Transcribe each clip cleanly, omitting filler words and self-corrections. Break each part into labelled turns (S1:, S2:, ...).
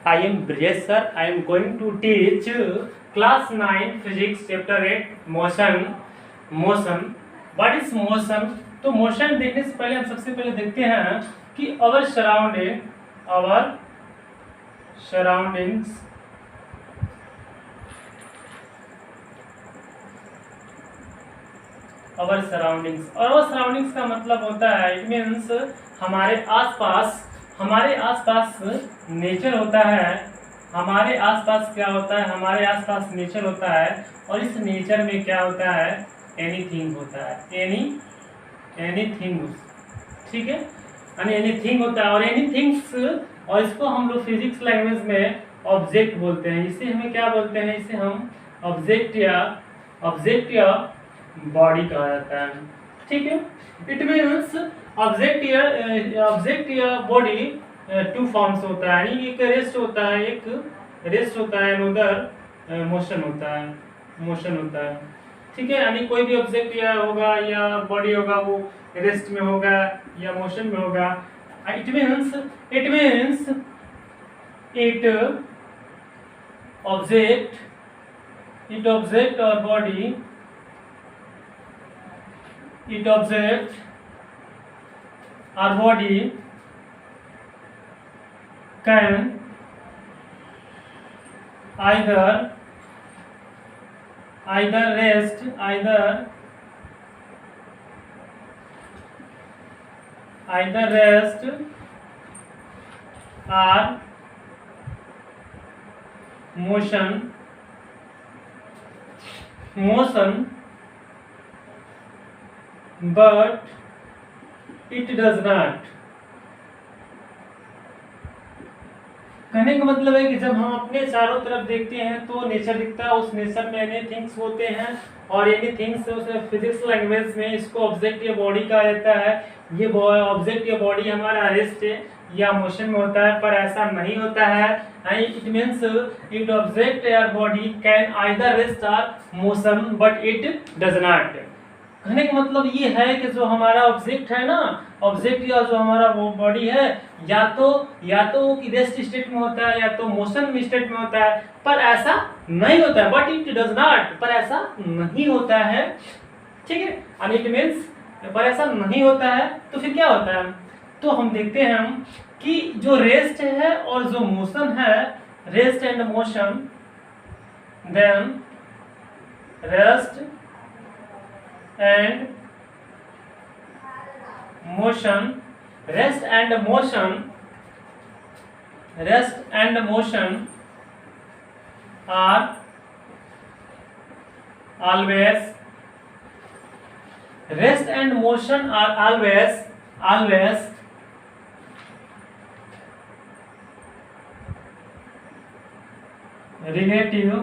S1: I am Brijesh sir. I am going to teach class 9 physics chapter 8 motion. Motion. What is motion? तो motion देखने से पहले हम सबसे पहले देखते हैं कि our surroundings our surroundings का मतलब होता है, इट मीन्स हमारे आसपास नेचर होता है। हमारे आसपास क्या होता है? हमारे आसपास नेचर होता है और इस नेचर में क्या होता है? एनीथिंग होता है। एनीथिंग, ठीक है, यानी एनीथिंग होता है और एनीथिंग्स, और इसको हम लोग फिजिक्स लैंग्वेज में ऑब्जेक्ट बोलते हैं। इसे हमें क्या बोलते हैं? इसे हम ऑब्जेक्ट या बॉडी कहा जाता है, ठीक है। इट मीन्स ऑब्जेक्ट या बॉडी टू फॉर्म्स होता है, यानी एक रेस्ट होता है अनदर मोशन होता है, ठीक है। यानी कोई भी ऑब्जेक्ट या होगा या बॉडी होगा, वो रेस्ट में होगा या मोशन में होगा। इट मीन्स इट ऑब्जेक्ट और body, it object or body can either rest or motion but it does not। कहने का मतलब है कि जब हम अपने चारों तरफ देखते हैं तो नेचर दिखता है, उस नेचर में एनी थिंग्स होते हैं और एनी थिंग्स फिजिक्स लैंग्वेज में इसको ऑब्जेक्ट या बॉडी कहा जाता है। ये ऑब्जेक्ट या बॉडी हमारा रेस्ट या मोशन में होता है, पर ऐसा नहीं होता है। इट मीन्स इट ऑब्जेक्ट या बॉडी कैन आइदर रेस्ट और motion but it does not. कहने का मतलब ये है कि जो हमारा ऑब्जेक्ट है ना, ऑब्जेक्ट या जो हमारा वो बॉडी है, या तो रेस्ट स्टेट में होता है या तो मोशन स्टेट में होता है, पर ऐसा नहीं होता है। बट इट डज नॉट, पर ऐसा नहीं होता है, ठीक है। एंड इट मींस पर ऐसा नहीं होता है, तो फिर क्या होता है? तो हम देखते हैं कि जो रेस्ट है और जो मोशन है, rest and motion, then rest and motion are always relative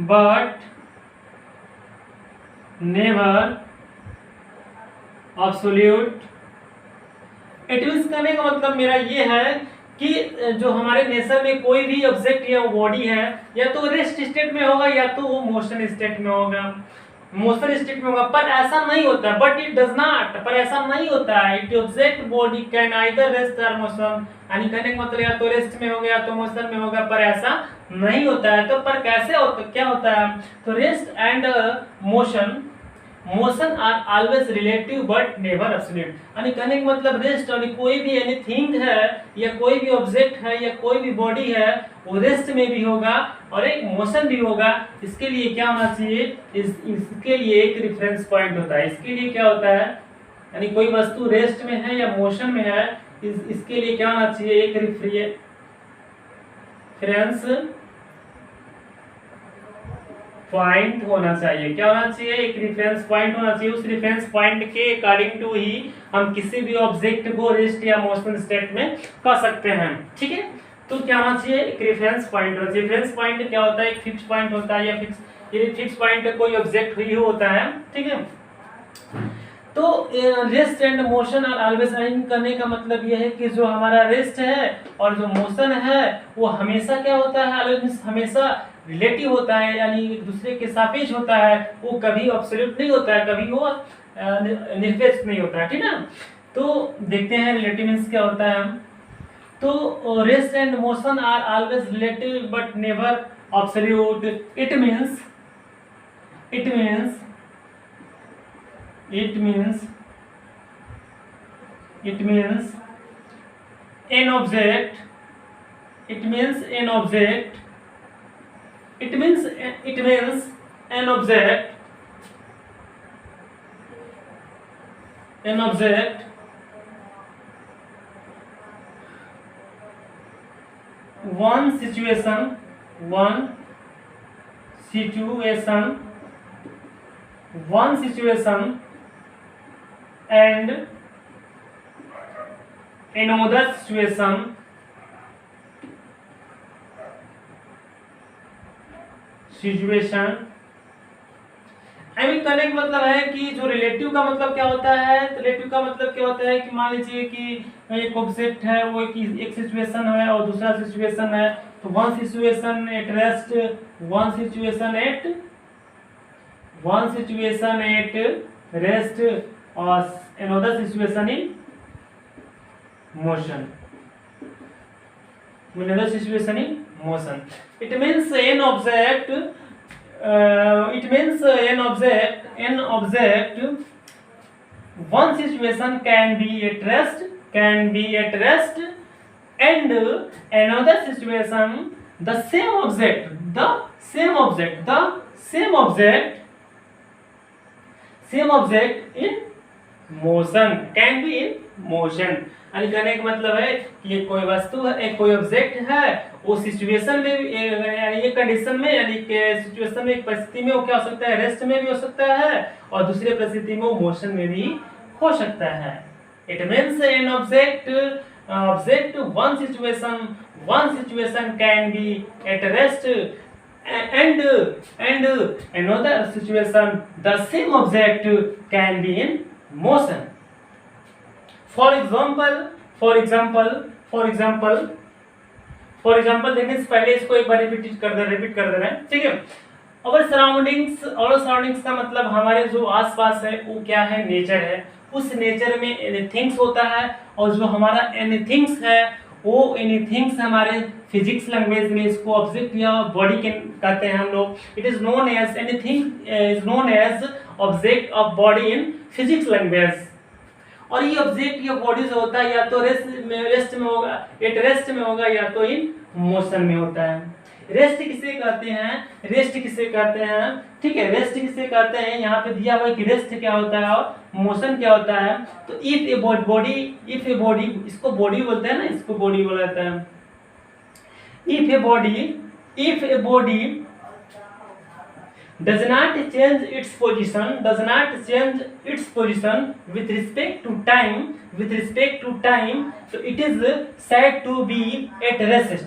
S1: but never absolute। It means कहने का मतलब मेरा ये है कि जो हमारे नेचर में कोई भी ऑब्जेक्ट या बॉडी है, या तो रेस्ट स्टेट में होगा या तो वो मोशन स्टेट में होगा, पर ऐसा नहीं होता है। बट इट डज नॉट, पर ऐसा नहीं होता है। It object body can either rest और मोशन, यानी कहने का मतलब या तो रेस्ट में होगा या तो मोशन में होगा, पर ऐसा नहीं होता है। तो पर कैसे होता, क्या होता है? तो rest and motion are always relative but never absolute. यानी कहने का मतलब रेस्ट यानी कोई भी एनीथिंग है या कोई भी ऑब्जेक्ट है या कोई भी बॉडी है, वो रेस्ट में भी होगा और एक मोशन भी होगा। इसके लिए क्या होना चाहिए? इसके लिए एक रेफरेंस पॉइंट होता है। इसके लिए क्या होता है? यानी कोई वस्तु रेस्ट में है या मोशन में है, इसके लिए क्या होना चाहिए? एक रेफरेंस पॉइंट होना चाहिए। क्या होना चाहिए? एक रेफरेंस पॉइंट होना चाहिए। उस रेफरेंस पॉइंट के अकॉर्डिंग टू ही हम किसी भी ऑब्जेक्ट को रेस्ट या मोशन स्टेट में कर सकते हैं, ठीक है। तो क्या होना चाहिए? एक रेफरेंस पॉइंट होना चाहिए। रेफरेंस पॉइंट क्या होता है? एक फिक्स पॉइंट होता है या फिक्स पॉइंट कोई ऑब्जेक्ट ही होता है, ठीक है। तो rest and motion are always in करने का मतलब यह है कि जो हमारा रेस्ट है और जो मोशन है वो हमेशा क्या होता है? ऑलवेज हमेशा रिलेटिव होता है, यानी एक दूसरे के सापेक्ष होता है। वो कभी एब्सोल्यूट नहीं होता है, कभी वो निरपेक्ष नहीं होता है, ठीक है। तो देखते हैं रिलेटिव मीन्स क्या होता है। तो rest and motion are always relative but never absolute. It means it means it means it means an object it means an object it means it means an object one situation and another situation I mean कहने का मतलब है कि जो relative का मतलब क्या होता है, तो रिलेटिव का मतलब क्या होता है कि मान लीजिए कि एक ऑब्जेक्ट है, वो एक सिचुएशन है और दूसरा सिचुएशन है, तो one situation at rest, one situation at rest और another situation in motion. Another situation in motion. It means an object. One situation can be at rest, and another situation the same object in motion can be in motion. यानी कहने का मतलब है कि ये कोई वस्तु है, एक कोई ऑब्जेक्ट है, वो सिचुएशन में यानी ये कंडीशन में यानी कि सिचुएशन में एक परिस्थिति में वो क्या हो सकता है, रेस्ट में भी हो सकता है और दूसरे परिस्थिति में वो मोशन में भी हो सकता है. It means an object one situation can be at rest and another situation the same object can be in motion. For example देखने से पहले इसको एक बार रिपीट कर दे रहे हैं, ठीक है. और सराउंडिंग्स का मतलब हमारे जो आसपास है वो क्या है, नेचर है. उस नेचर में एनीथिंग्स होता है और जो हमारा एनीथिंग्स है वो एनीथिंग्स हमारे फिजिक्स लैंग्वेज में इसको ऑब्जेक्ट या बॉडी के कहते हैं हम लोग. It is known as anything is known as object of body in physics language. और ये ऑब्जेक्ट या बॉडी जो होता है या तो रेस्ट में होगा, एट रेस्ट में होगा या तो इन मोशन में होता है. रेस्ट किसे कहते हैं, ठीक है. रेस्ट किसे कहते हैं, यहाँ पे दिया हुआ है कि रेस्ट क्या होता है और मोशन क्या होता है. तो इफ ए बॉडी इसको बॉडी बोलते हैं ना, इसको बॉडी बोला जाता है. If a body does not change its position with respect to time, so it is said to be at rest.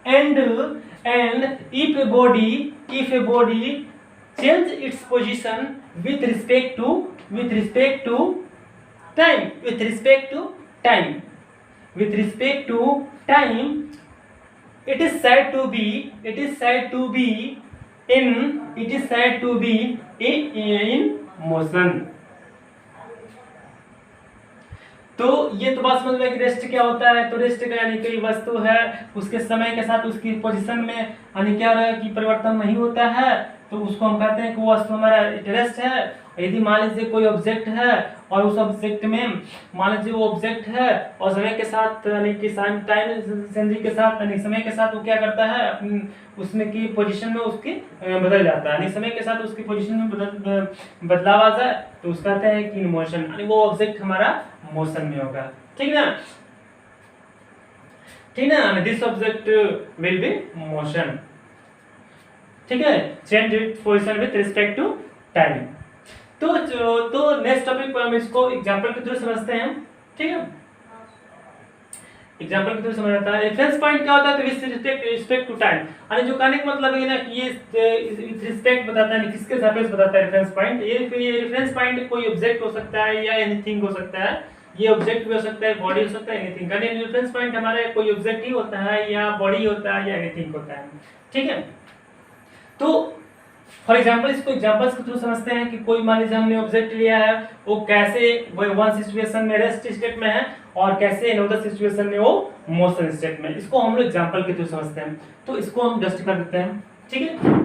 S1: And if a body change its position with respect to time, it is said to be in motion. तो ये तो बात समझ में कि rest क्या होता है. तो रेस्ट का यानी कोई वस्तु है, उसके समय के साथ उसकी पोजीशन में यानी क्या रहा कि परिवर्तन नहीं होता है, तो उसको हम कहते हैं कि वो वस्तु हमारा रेस्ट है. यदि मान लीजिए कोई ऑब्जेक्ट है और उस ऑब्जेक्ट में मान लीजिए वो ऑब्जेक्ट है और समय के साथ यानी कि टाइम चेंजिंग के साथ यानी समय के साथ वो क्या करता है, अपनी उसमें की पोजीशन में उसकी बदल जाता है. यानी समय के साथ उसकी पोजीशन में बदलाव आ जाए तो उसका कहते हैं कि इन मोशन, यानी वो ऑब्जेक्ट हमारा मोशन में होगा. ठीक ना. This object will be motion. ठीक है. Change its position with respect to time. तो नेक्स्ट टॉपिक पर हम इसको एग्जांपल के थ्रू समझते हैं. ठीक है. एग्जांपल के थ्रू समझता है. रेफरेंस पॉइंट क्या होता है, तो विद रिस्पेक्ट टू टाइम. यानी जो कहने का मतलब है ना कि ये विद रिस्पेक्ट बताता है, किसके सापेक्ष बताता है रेफरेंस पॉइंट. ये रेफरेंस पॉइंट कोई ऑब्जेक्ट हो सकता है या एनीथिंग हो सकता है. ये ऑब्जेक्ट भी हो सकता है, बॉडी हो सकता है, एनीथिंग. यानी रेफरेंस पॉइंट हमारे कोई ऑब्जेक्ट ही होता है या बॉडी होता है या एनीथिंग होता है. ठीक है. तो फॉर एग्जाम्पल इसको एग्जाम्पल्स के थ्रू समझते हैं कि कोई मान लीजिए हमने ऑब्जेक्ट लिया है, वो कैसे वन सिचुएशन में रेस्ट स्टेट में है और कैसे अनदर सिचुएशन में वो मोशन स्टेट में, इसको हम लोग एग्जाम्पल के थ्रू समझते हैं। तो इसको हम जस्टिफाई करते हैं, ठीक है।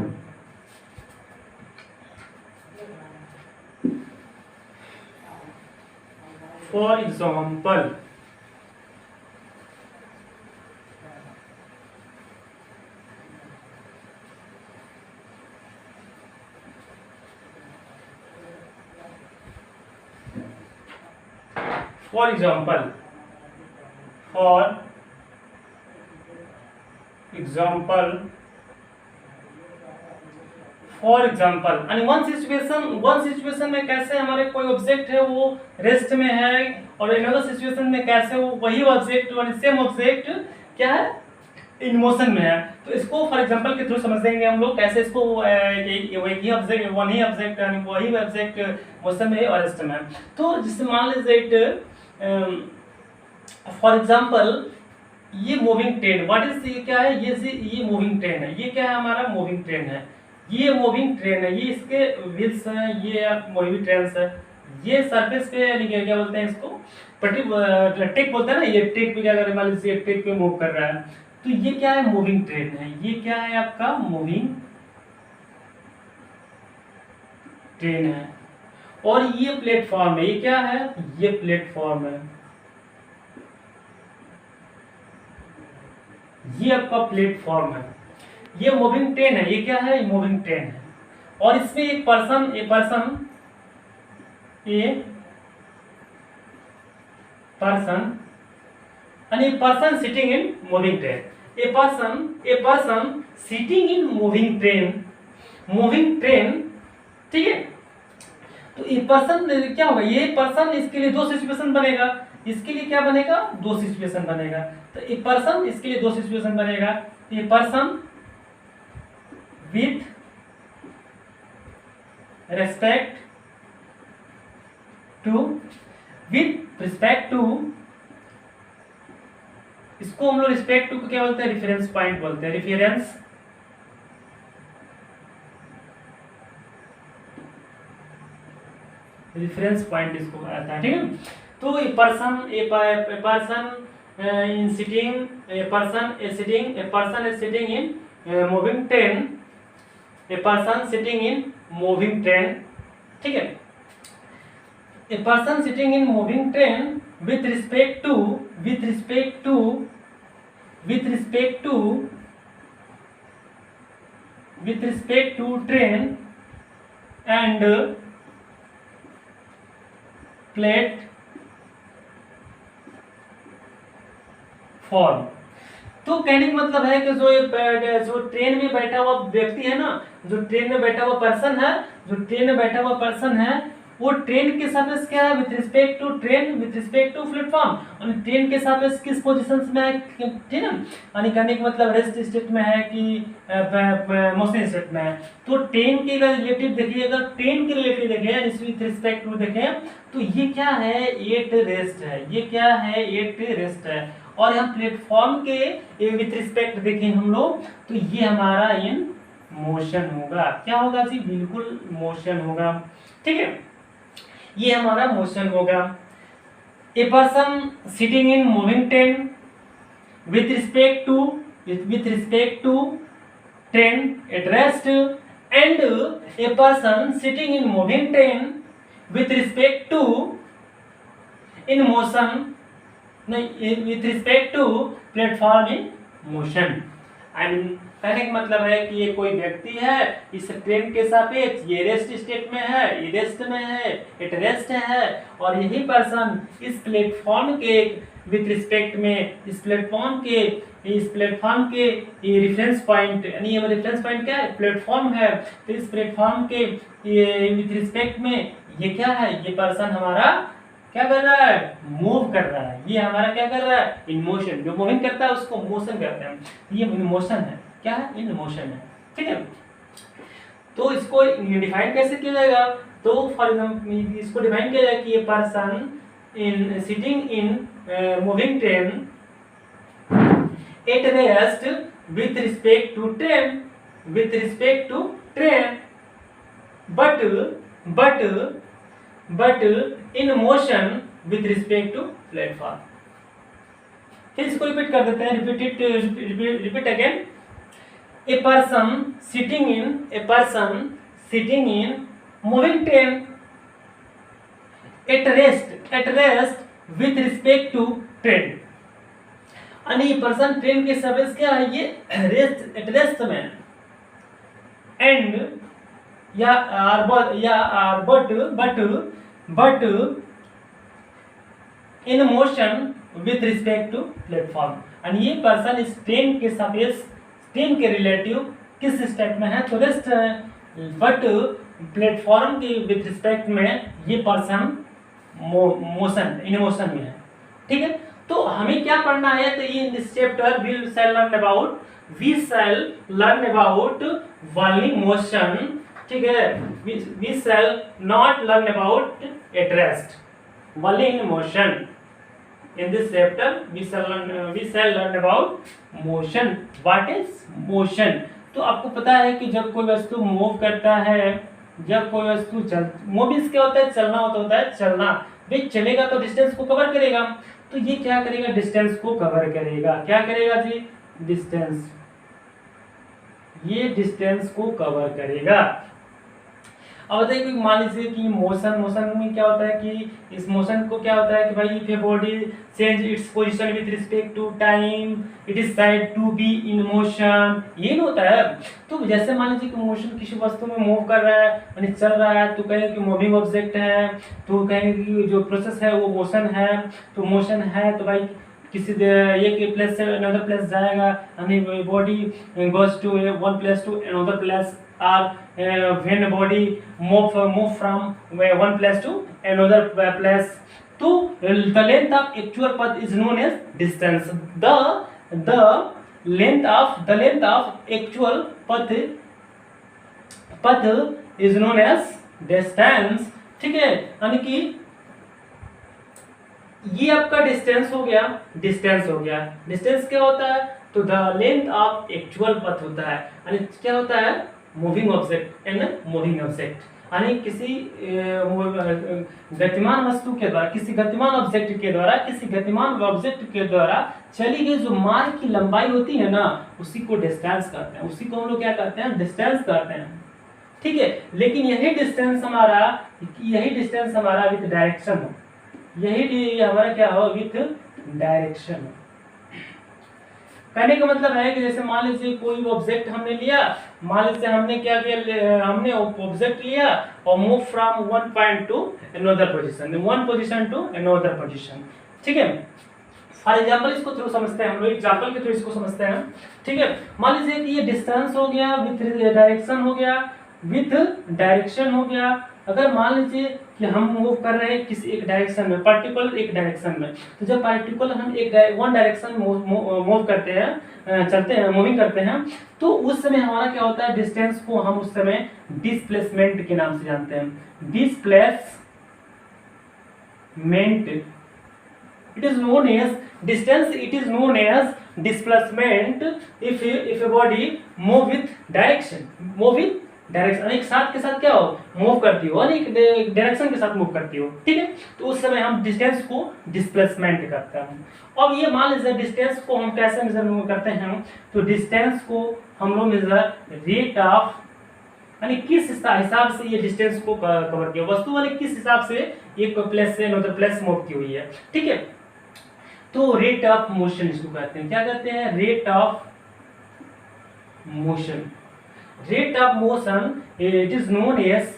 S1: For example for example and one situation में कैसे हमारे कोई ऑब्जेक्ट है वो रेस्ट में है और अनदर सिचुएशन में कैसे वो वही ऑब्जेक्ट और सेम ऑब्जेक्ट क्या है इन मोशन में है। तो इसको फॉर एग्जांपल के थ्रू समझ देंगे हम लोग कैसे इसको वही ऑब्जेक्ट वही ऑब्जेक्ट मोशन में है और रेस्ट में है। तो जिससे मान लीजिए फॉर एग्जांपल ये मूविंग ट्रेन, व्हाट इज ये क्या है, ये मूविंग ट्रेन है, ये क्या है हमारा मूविंग ट्रेन है, ये मूविंग ट्रेन है, ये इसके व्हील्स हैं, ये मूविंग ट्रेन है, ये सरफेस पे क्या बोलते हैं इसको ट्रैक बोलते हैं ना, ये ट्रैक पे क्या कर रहा है, मान लीजिए ट्रैक पे मूव कर रहा है, तो ये क्या है मूविंग ट्रेन है, ये क्या है आपका मूविंग ट्रेन है। और ये प्लेटफॉर्म है, ये क्या है, ये प्लेटफॉर्म है, ये आपका प्लेटफॉर्म है, ये मूविंग ट्रेन है, ये क्या है मूविंग ट्रेन है। और इसमें एक person sitting in moving train, A person sitting in moving train, ठीक है। तो ये पर्सन क्या होगा, ये पर्सन इसके लिए दो सिचुएशन बनेगा, इसके लिए क्या बनेगा दो सिचुएशन बनेगा। तो ए पर्सन इसके लिए दो सिचुएशन बनेगा, a person with respect to इसको हम लोग रिस्पेक्ट टू क्या बोलते हैं, रेफरेंस पॉइंट बोलते हैं, रेफरेंस पॉइंट इसको आता है, ठीक है। तो a person is sitting in moving train, A person sitting in moving train, ठीक है। ए person sitting in moving train with respect to train and platform. तो कहने का मतलब है कि जो ट्रेन में बैठा हुआ व्यक्ति है ना, जो ट्रेन में बैठा हुआ पर्सन है, वो ट्रेन के सापेक्ष क्या है, with respect to train, with respect to platform, और ट्रेन के सापेक्ष किस पोजीशंस में है, ठीक है। यानी कहने का मतलब रेस्ट स्टेट में है कि मोशन स्टेट में है। तो ट्रेन के रिलेटिव देखिए, अगर ट्रेन के रिलेटिव देखें विद रिस्पेक्ट टू देखें तो ये क्या है, एट रेस्ट है, ये क्या है एट रेस्ट है। और यहाँ प्लेटफॉर्म के विद रिस्पेक्ट देखें हम लोग तो ये हमारा इन मोशन होगा, क्या होगा जी, बिल्कुल मोशन होगा, ठीक है, ये हमारा मोशन होगा। A person sitting in moving train with respect to train at rest, and a person sitting in moving train with respect to in motion, नहीं with respect to platform in motion. I mean कहने का मतलब है कि ये कोई व्यक्ति है, इस ट्रेन के सापेक्ष ये रेस्ट स्टेट में है, ये रेस्ट में है, एट रेस्ट है, और यही पर्सन इस प्लेटफॉर्म के विथ रिस्पेक्ट में इस प्लेटफॉर्म के ये रेफरेंस पॉइंट, यानी ये रेफरेंस पॉइंट क्या है, प्लेटफॉर्म है। तो इस प्लेटफॉर्म के ये विथ रिस्पेक्ट में ये क्या है, ये पर्सन हमारा क्या कर रहा है, मूव कर रहा है, ये हमारा क्या कर रहा है, इन मोशन। जो मूविंग करता है उसको मोशन कहते हैं, ये इन मोशन है, क्या है, इन मोशन है, ठीक है। तो इसको डिफाइन कैसे किया जाएगा, तो फॉर एग्जाम्पल इसको डिफाइन किया जाएगा कि ये person in sitting in moving train at rest with respect to train but but but in motion with respect to platform। फिर इसको रिपीट कर देते हैं, repeat again. A person sitting in moving train at rest with respect to train। आणि person train के सर्विस क्या है, ये रेस्ट में and but in motion with respect to platform. आणि ये पर्सन इस ट्रेन के सापेक्ष, ट्रेन के रिलेटिव किस स्टेट में है, तो रेस्ट है, बट प्लेटफॉर्म के विथ रिस्पेक्ट में ये पर्सन मोशन, इन मोशन में है। ठीक है, तो हमें क्या पढ़ना है, तो ये in this chapter we shall learn about wheeling motion. ठीक है, we shall not learn about at rest, wheeling motion. In this chapter we shall learn about motion। What is motion? तो आपको पता है कि जब कोई वस्तु मूव करता है, जब कोई वस्तु मूव क्या होता है, चलना होता है चलना। भाई चलेगा तो डिस्टेंस को कवर करेगा, तो ये क्या करेगा, डिस्टेंस को कवर करेगा। क्या करेगा जी, डिस्टेंस, ये डिस्टेंस को कवर करेगा। अब बताइए कि मान लीजिए कि मोशन में क्या होता है कि इस मोशन को क्या होता है कि भाई if a body change its position with respect to time it is said to be in motion, ये होता है। तो जैसे मान लीजिए कि मोशन किसी वस्तु में मूव कर रहा है यानी चल रहा है, तो कहेंगे कि मूविंग ऑब्जेक्ट है, तो कहेंगे कि जो प्रोसेस है वो मोशन है। तो मोशन है तो भाई किसी एक प्लेस से अनदर प्लेस जाएगा, यानी body goes to one place to another place, or when body move from one place to another place, so the length of actual path is known as distance। the length of actual path is known as distance। ठीक है, यानी कि ये आपका distance हो गया। Distance क्या होता है, तो द लेंथ ऑफ एक्चुअल पथ होता है, यानी क्या होता है, moving object and moving object, यानी किसी गतिमान वस्तु के द्वारा, किसी गतिमान ऑब्जेक्ट के द्वारा चली गई जो मार्ग की लंबाई होती है ना, उसी को डिस्टेंस कहते हैं, उसी को हम लोग क्या कहते हैं, डिस्टेंस कहते हैं। ठीक है, लेकिन यही डिस्टेंस हमारा विद डायरेक्शन हो, यही हमारा क्या हो, विथ डायरेक्शन। कहने का मतलब है कि जैसे मान लीजिए कोई ऑब्जेक्ट हमने लिया, मान लीजिए हमने क्या किया, हमने ऑब्जेक्ट लिया और move from one point to another position, one position to another position. ठीक है, फॉर एग्जांपल इसको थ्रू समझते हैं, हम लोग एग्जांपल के थ्रू इसको समझते हैं। ठीक है, मान लीजिए कि ये डिस्टेंस हो गया, विथ डायरेक्शन हो गया। अगर मान लीजिए कि हम मूव कर रहे हैं किसी एक डायरेक्शन में, पर्टिकुलर एक डायरेक्शन में, तो जब पर्टिकुलर हम वन डायरेक्शन मूव करते हैं, चलते हैं, मूविंग करते हैं, तो उस समय हमारा क्या होता है, डिस्टेंस को हम उस समय डिस्प्लेसमेंट के नाम से जानते हैं। Displacement, it is known as distance, it is known as displacement if a body move with direction, एक साथ के साथ क्या हो, मूव करती हो, और एक डायरेक्शन के साथ मूव करती हो। ठीक है, तो उस समय हम डिस्टेंस को डिस्प्लेसमेंट करते हैं। अब ये मान लीजिए डिस्टेंस को हम कैसे मेजर करते हैं, तो डिस्टेंस को हम लोग मेजर रेट ऑफ, यानी किस हिसाब से ये डिस्टेंस को कवर किया, वस्तु वाले किस हिसाब से एक प्लेस से अनदर प्लेस मूव की हुई है। ठीक है, तो रेट ऑफ मोशन इसको कहते हैं, क्या कहते हैं, rate of motion. Rate of motion, it is known as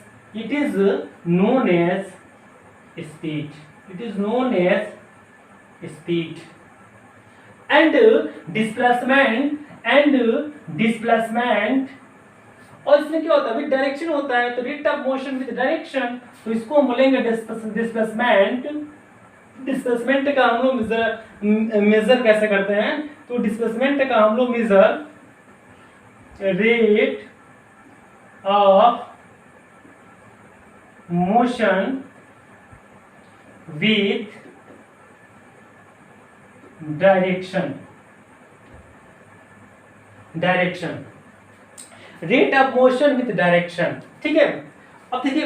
S1: speed, and displacement, और इसमें क्या होता है, विद डायरेक्शन होता है, तो rate of motion with direction, तो इसको हम बोलेंगे डिस्प्लेसमेंट का हम लोग मेजर कैसे करते हैं, तो डिस्प्लेसमेंट का हम लोग measure rate of motion with direction, rate of motion with direction. ठीक है, अब देखिए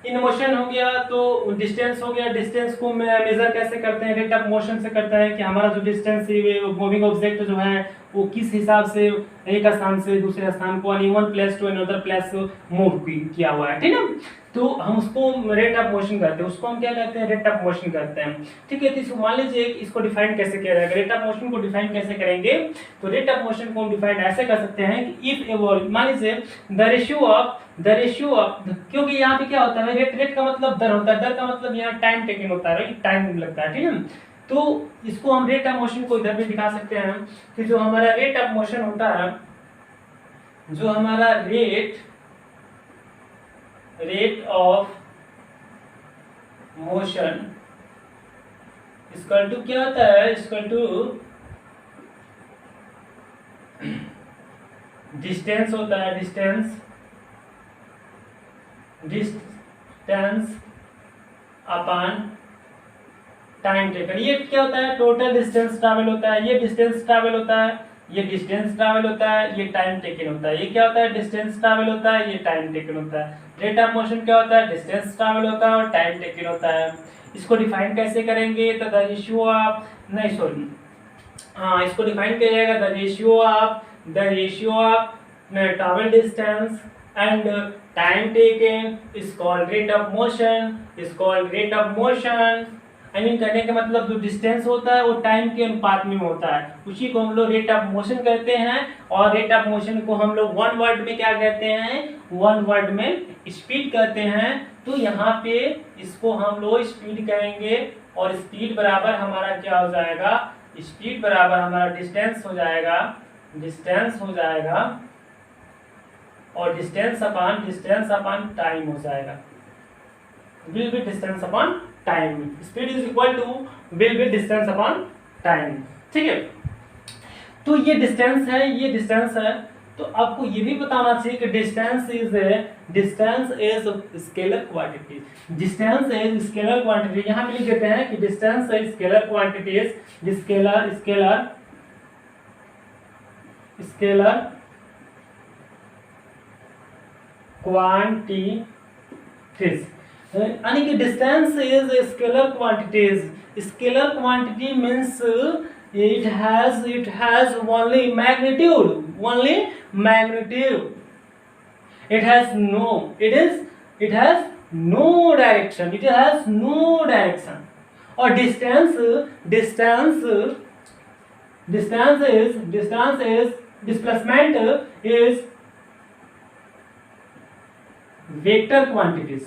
S1: इन मोशन हो गया तो डिस्टेंस हो गया, डिस्टेंस को मेजर कैसे करते हैं, रेट ऑफ मोशन से करता है कि हमारा जो डिस्टेंस है मूविंग ऑब्जेक्ट जो है वो किस हिसाब से एक स्थान से दूसरे स्थान को one place to another place move किया हुआ है, ठीक है। तो हम उसको रेट ऑफ मोशन करते हैं, उसको हम क्या कहते हैं, रेट ऑफ मोशन करते हैं, ठीक है। तो इसको मान लीजिए इसको डिफाइन कैसे किया जाएगा, रेट ऑफ मोशन को डिफाइन कैसे करेंगे, तो रेट ऑफ मोशन को हम डिफाइन ऐसे कर सकते हैं कि इफ ए मान लीजिए द रेशियो ऑफ, क्योंकि यहाँ पे क्या होता है, रेट का मतलब दर होता है, दर का मतलब यहाँ टाइम टेकिंग होता है, टाइम लगता है, ठीक है। तो इसको हम रेट ऑफ मोशन को इधर भी दिखा सकते हैं कि जो हमारा रेट ऑफ मोशन होता है, जो हमारा rate of motion equal to क्या होता है, इक्वल टू डिस्टेंस होता है, डिस्टेंस अपॉन टाइम टेकन। ये क्या होता है, टोटल डिस्टेंस ट्रैवल होता है, ये डिस्टेंस ट्रैवल होता है, ये डिस्टेंस ट्रैवल होता है, ये टाइम टेकन होता है। ये क्या होता है, डिस्टेंस ट्रैवल होता है, ये टाइम टेकन होता है। रेट ऑफ मोशन क्या होता है, डिस्टेंस ट्रैवल होता है और टाइम टेकन होता है। इसको डिफाइन कैसे करेंगे, तो द रेशियो ऑफ, नहीं सॉरी, हाँ इसको डिफाइन किया जाएगा the ratio of travel distance and time taken is called rate of motion. I mean करने का मतलब जो डिस्टेंस होता है वो टाइम के अनुपात में होता है, उसी को हम लोग रेट ऑफ मोशन कहते हैं। और रेट ऑफ मोशन को हम लोग वन वर्ड में क्या कहते हैं, वन वर्ड में स्पीड कहते हैं। तो यहाँ पे इसको हम लोग स्पीड कहेंगे और स्पीड बराबर हमारा क्या हो जाएगा, स्पीड बराबर हमारा डिस्टेंस हो जाएगा और डिस्टेंस अपॉन टाइम हो जाएगा, will be distance upon time। speed is equal to will be distance upon time, ठीक है। तो ये डिस्टेंस है, तो आपको ये भी बताना चाहिए कि डिस्टेंस इज स्केलर क्वांटिटी। यहाँ पे लिख देते हैं कि distance is scalar quantities, scalar quantities, यानी कि distance is scalar quantities. Scalar quantity means it has only magnitude, it has no direction, और distance is displacement is vector quantities,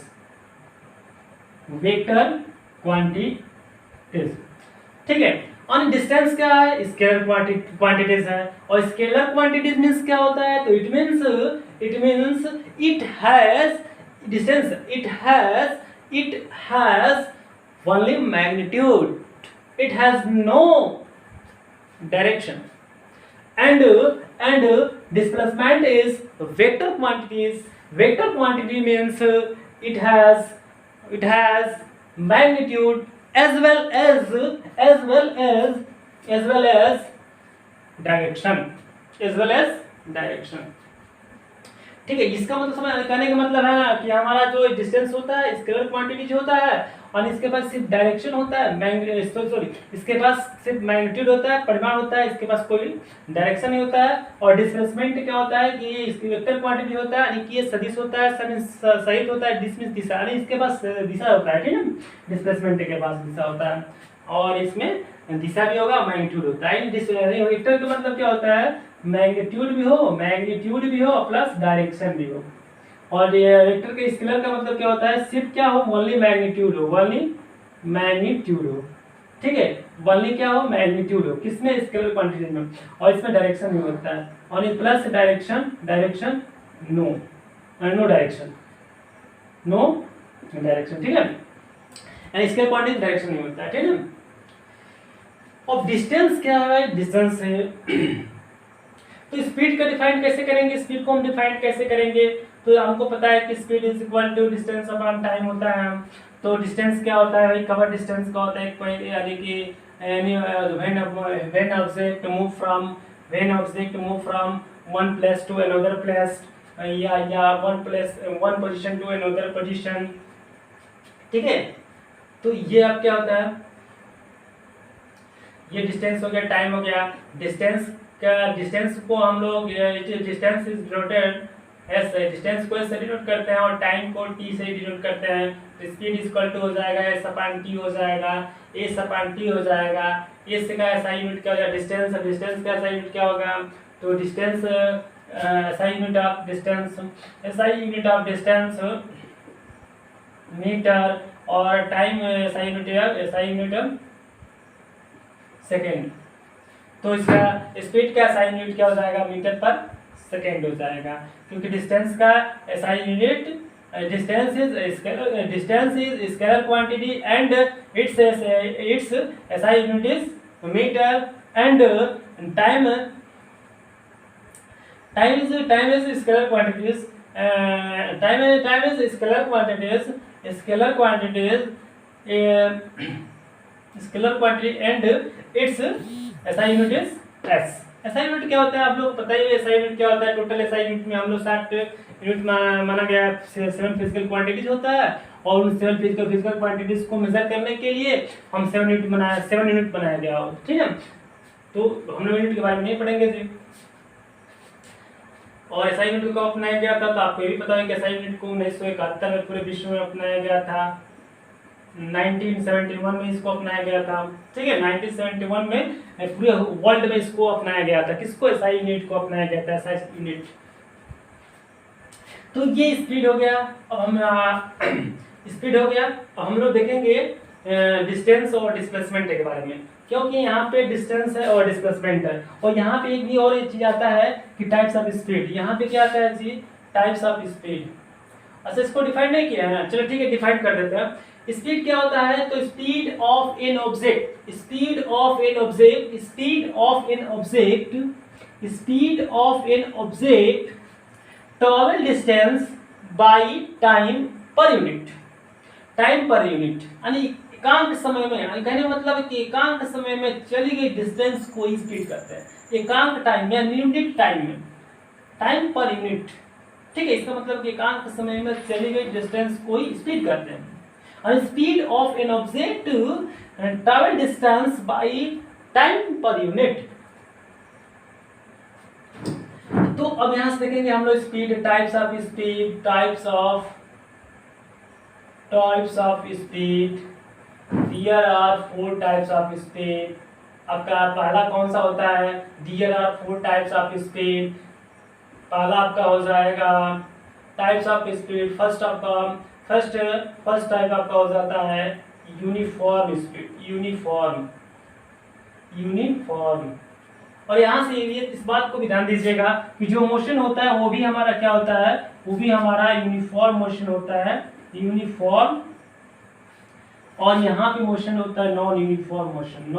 S1: ठीक है। और डिस्टेंस क्या है, स्केलर क्वांटिटीज है, और स्केलर क्वांटिटीज मींस क्या होता है, तो it means it has only magnitude, it has no direction, and displacement is vector quantities. Vector quantity means it has magnitude as well as direction, ठीक है। इसका मतलब समझ कहने का मतलब है ना कि हमारा जो डिस्टेंस होता है स्केलर क्वांटिटी जो होता है, और इसके पास सिर्फ डायरेक्शन होता है, इसके पास सिर्फ मैग्नीट्यूड होता है, परिमाण होता है, इसके पास कोई डायरेक्शन नहीं होता है। और डिस्प्लेसमेंट क्या होता है कि ये इसकी वेक्टर क्वांटिटी होता है, यानी कि ये सदिश होता है, सहित होता है, डिस मींस दिशा, यानी इसके पास दिशा होता है, ठीक है। डिस्प्लेसमेंट के पास दिशा होता है और इसमें दिशा भी होगा, मैग्नीट्यूड होता है। वेक्टर का मतलब क्या होता है, मैग्नीट्यूड भी हो प्लस डायरेक्शन भी हो। और ये वेक्टर के स्केलर का मतलब क्या होता है, सिर्फ क्या हो, ओनली मैग्नीट्यूड हो, ठीक है। ओनली क्या हो, मैग्नीट्यूड हो, किसमें, स्केलर क्वांटिटी में, और इसमें डायरेक्शन भी होता है, और ये प्लस डायरेक्शन नो डायरेक्शन, ठीक है। एंड स्केलर क्वांटिटी डायरेक्शन नहीं होता है, ठीक है। अब डिस्टेंस क्या है, डिस्टेंस है तो स्पीड का डिफाइन कैसे करेंगे, स्पीड को हम डिफाइन कैसे करेंगे, तो हमको पता है कि speed is equal to distance upon time होता है। तो डिस्टेंस क्या होता है भाई, कवर डिस्टेंस का होता है एक पॉइंट, यानी कि when object move from one place to another place, या one position to another position, ठीक है। तो ये अब क्या होता है, ये डिस्टेंस हो गया, टाइम हो गया। डिस्टेंस को हम लोग distance is denoted S, distance को एस से डिनोट करते हैं और टाइम को टी से डिनोट करते हैं। तो स्पीड इक्वल टू हो जाएगा एस अपॉन टी हो जाएगा, एस अपॉन टी हो जाएगा। एस का एसआई यूनिट क्या हो जाएगा, डिस्टेंस का एसआई यूनिट क्या होगा, तो distance SI unit of distance, SI unit of distance metre, और टाइम एसआई यूनिट सेकेंड। तो इसका स्पीड का एसआई यूनिट क्या हो जाएगा, मीटर पर सेकेंड हो जाएगा, क्योंकि डिस्टेंस का SI unit distance is scalar quantity and its SI unit is metre, and time is scalar quantities, time is scalar quantity and its SI unit is S. SI unit क्या होता है, आप लोग पता ही है एसआई यूनिट क्या होता है। टोटल एसआई यूनिट में हम लोग 60 यूनिट माना गया, 7 फिजिकल क्वांटिटीज होता है, और उन 7 फिजिकल क्वांटिटीज को मेजर करने के लिए हम 7 यूनिट बनाया गया हो, ठीक है। तो हम लोग यूनिट के बारे में नहीं पढ़ेंगे जी। और एसआई यूनिट को अपनाया गया था, तो आपको ये भी पता है कि एसआई यूनिट को 1971 में पूरे विश्व में अपनाया गया था, 1971 में इसको अपनाया गया था, ठीक है। 1971 में पूरे वर्ल्ड में इसको अपनाया गया था। किसको, एसआई यूनिट को अपनाया गया था, एसआई यूनिट। तो ये स्पीड हो गया। अब हम स्पीड हो गया। अब हम लोग देखेंगे डिस्टेंस और डिस्प्लेसमेंट के बारे में, क्योंकि यहाँ पे डिस्टेंस है और डिस्प्लेसमेंट है। और यहाँ पे एक भी और चीज आता है कि टाइप्स ऑफ स्पीड। यहाँ पे क्या आता है जी, टाइप्स ऑफ स्पीड। अच्छा, इसको डिफाइन नहीं किया है, चलो ठीक है, डिफाइन कर देते हैं। स्पीड क्या होता है, तो speed of an object, speed of an object travel distance by time per unit, यानी एकांक समय में, यानी कहने मतलब कि एकांक समय में चली गई डिस्टेंस को स्पीड करते हैं, एकांक टाइम या यूनिट टाइम में, टाइम पर यूनिट, ठीक है। इसका मतलब कि एकांक समय में चली गई डिस्टेंस को स्पीड करते हैं। और speed of an object travel distance by time per unit. तो अब यहां से देखेंगे हम लोग speed, types of speed, types of speed. There are 4 types of speed। आपका पहला कौन सा होता है, There are 4 types of speed। पहला आपका हो जाएगा types of speed. First type आपका हो जाता है यूनिफॉर्म स्पीड, यूनिफॉर्म। और यहाँ से ये इस बात को भी ध्यान दीजिएगा कि जो मोशन होता है वो भी हमारा क्या होता है, वो भी हमारा यूनिफॉर्म मोशन होता है, यूनिफॉर्म। और यहाँ पे मोशन होता है नॉन यूनिफॉर्म मोशन।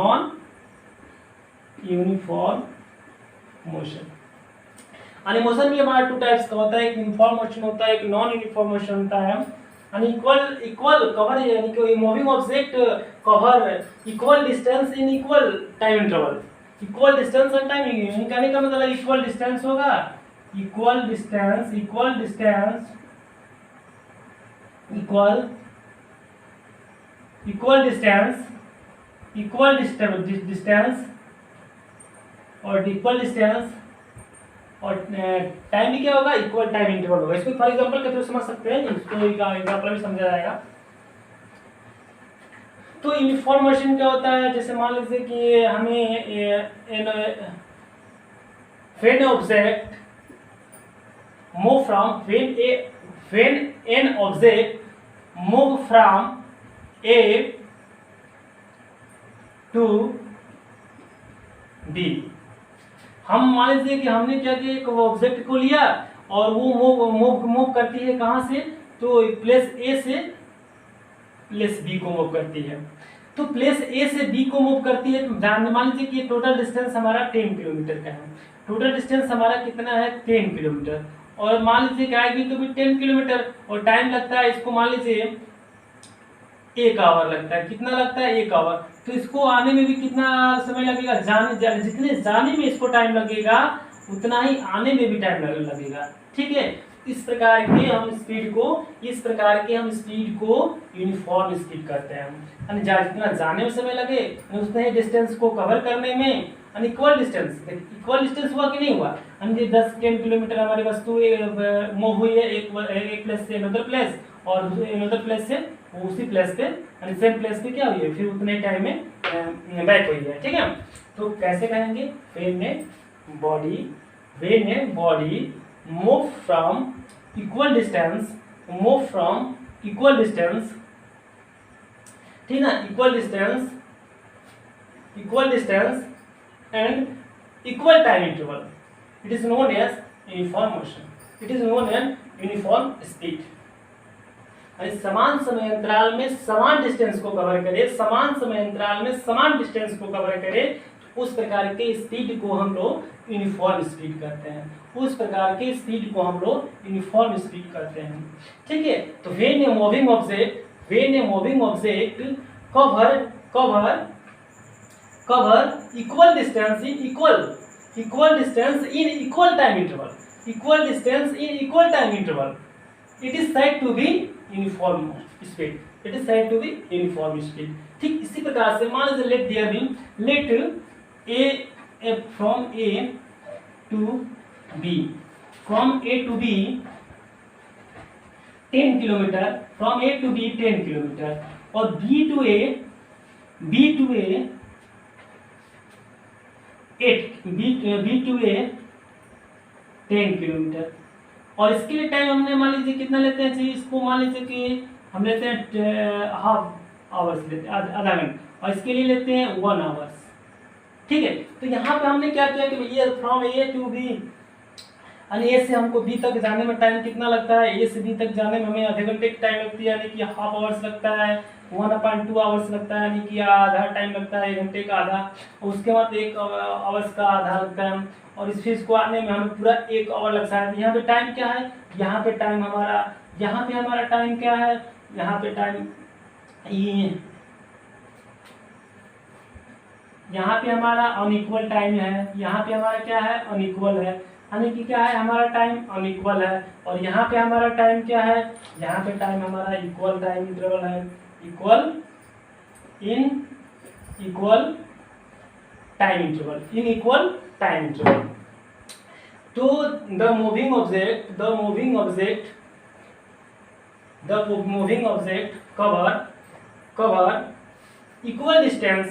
S1: मोशन भी हमारा 2 टाइप्स का होता है, एक यूनिफॉर्म मोशन होता है, एक नॉन यूनिफॉर्म मोशन होता है। इक्वल कवर, यानी कि moving object cover equal distance in equal time interval, equal distance and time. कहने का मतलब इक्वल डिस्टेंस होगा, इक्वल डिस्टेंस और टाइम भी क्या होगा, इक्वल टाइम इंटरवल होगा। इसको फॉर एग्जांपल के थ्रू समझ सकते हैं, इसको एग्जांपल भी समझा जाएगा। तो यूनिफॉर्म मोशन क्या होता है, जैसे मान लीजिए कि हमें when object move from when an object move from A to B. हम मान लीजिए कि हमने क्या किया, एक ऑब्जेक्ट को लिया और वो मूव करती है कहाँ से, तो प्लेस ए से प्लेस बी को मूव करती है। तो प्लेस ए से बी को मूव करती है, तो मान लीजिए कि टोटल डिस्टेंस हमारा 10 किलोमीटर का है। टोटल डिस्टेंस हमारा कितना है, 10 किलोमीटर। और मान लीजिए कि आएगी तो भी 10 किलोमीटर, और टाइम लगता है इसको मान लीजिए 1 आवर लगता है। कितना लगता है, 1 आवर। तो इसको आने में भी कितना समय लगेगा, जितने जाने में इसको टाइम लगेगा उतना ही आने में भी टाइम लगेगा, ठीक है। इस प्रकार के हम स्पीड को यूनिफॉर्म स्पीड कहते हैं। यानी जितना जाने में समय लगे उतने ही डिस्टेंस को कवर करने में इक्वल डिस्टेंस हुआ कि नहीं हुआ। यानी 10-10 किलोमीटर हमारी वस्तु मूव हुई है एक प्लेस से अनदर प्लेस, और अनदर प्लेस से उसी प्लेस पे यानी सेम प्लेस पे क्या हुई है, फिर उतने टाइम में बैक हुई है। ठीक है, तो कैसे कहेंगे, when a body move from equal distance, ठीक ना, equal distance and equal time interval, it is known as uniform motion, it is known as uniform speed. समान समय अंतराल में समान डिस्टेंस को कवर करे, उस प्रकार के स्पीड को हम लोग यूनिफॉर्म स्पीड कहते हैं, ठीक है। तो when a moving object cover equal distance in equal time interval, it is said to be uniform speed, ठीक इसी प्रकार से मान लीजिए let a from A to B 10 kilometre, और B to A 10 किलोमीटर, और इसके लिए टाइम हमने मान लीजिए कितना लेते हैं जी, इसको मान लीजिए कि हम लेते हैं हाफ आवर्स लेते हैं, आधा घंटा, और इसके लिए लेते हैं 1 आवर्स। ठीक है, तो यहाँ पे हमने क्या किया कि भैया फ्रॉम ए टू बी, यानी ए से हमको बी तक जाने में टाइम कितना लगता है, ए से बी तक जाने में हमें आधे घंटे की टाइम लगती है, यानी कि हाफ आवर्स लगता है, 1/2 आवर्स लगता है, यानी कि आधा टाइम लगता है, 1 घंटे का आधा, और उसके बाद 1 आवर्स का आधा लगता है, और इस चीज को आने में हमें पूरा 1 आवर लगता है। यहाँ पे टाइम क्या है, यहाँ पे हमारा टाइम क्या है, यहाँ पे टाइम यहाँ पे हमारा अनइक्वल टाइम है, यहाँ पे हमारा क्या है, अनइक्वल है, यानी कि क्या है, हमारा टाइम अनइक्वल है, और यहाँ पे हमारा टाइम क्या है, यहाँ पे टाइम हमारा इक्वल टाइम इंटरवल है, इक्वल टाइम इंटरवल। तो the moving object cover equal distance,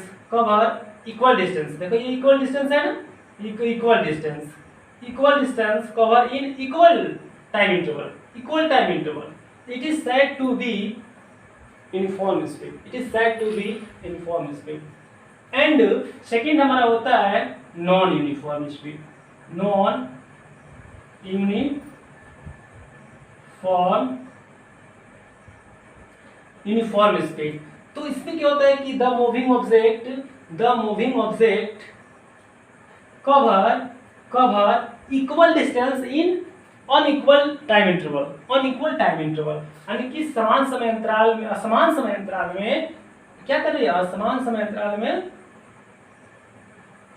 S1: देखो ये इक्वल डिस्टेंस है ना, equal distance cover in equal time interval, it is said to be uniform speed, and second हमारा होता है नॉन यूनिफॉर्म स्पीड। तो इसमें क्या होता है कि the moving object cover equal distance in unequal time interval, यानी कि असमान समय अंतराल में क्या कर रही है, असमान समय अंतराल में,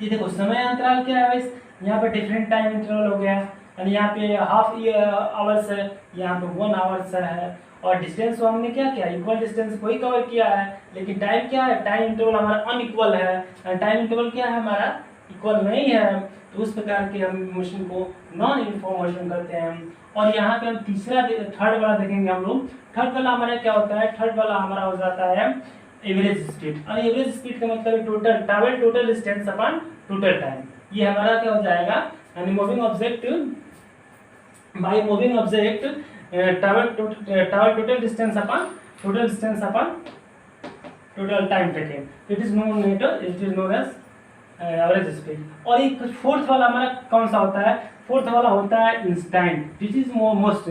S1: ये देखो समय अंतराल क्या है, यहाँ पे डिफरेंट टाइम इंटरवल हो गया, यानी यहाँ पे हाफ आवर्स है, यहाँ पे 1 आवर्स है, और डिस्टेंस को हमने क्या किया, इक्वल डिस्टेंस को ही कवर किया है, लेकिन टाइम क्या है, टाइम इंटरवल हमारा अनइक्वल है, टाइम इंटरवल क्या है हमारा, इक्वल नहीं है, तो उस प्रकार के हम मोशन को नॉन यूनिफॉर्म मोशन करते हैं। और यहाँ पे हम थर्ड वाला देखेंगे हम लोग। थर्ड वाला हमारा क्या होता है, थर्ड वाला हमारा हो जाता है एवरेज स्पीड, और एवरेज स्पीड का मतलब total distance upon total time. ये हमारा क्या हो जाएगा, यानी moving object travel total distance upon total time taken, it is known as average speed. और एक फोर्थ वाला हमारा कौन सा होता है, फोर्थ वाला होता है instant, this is most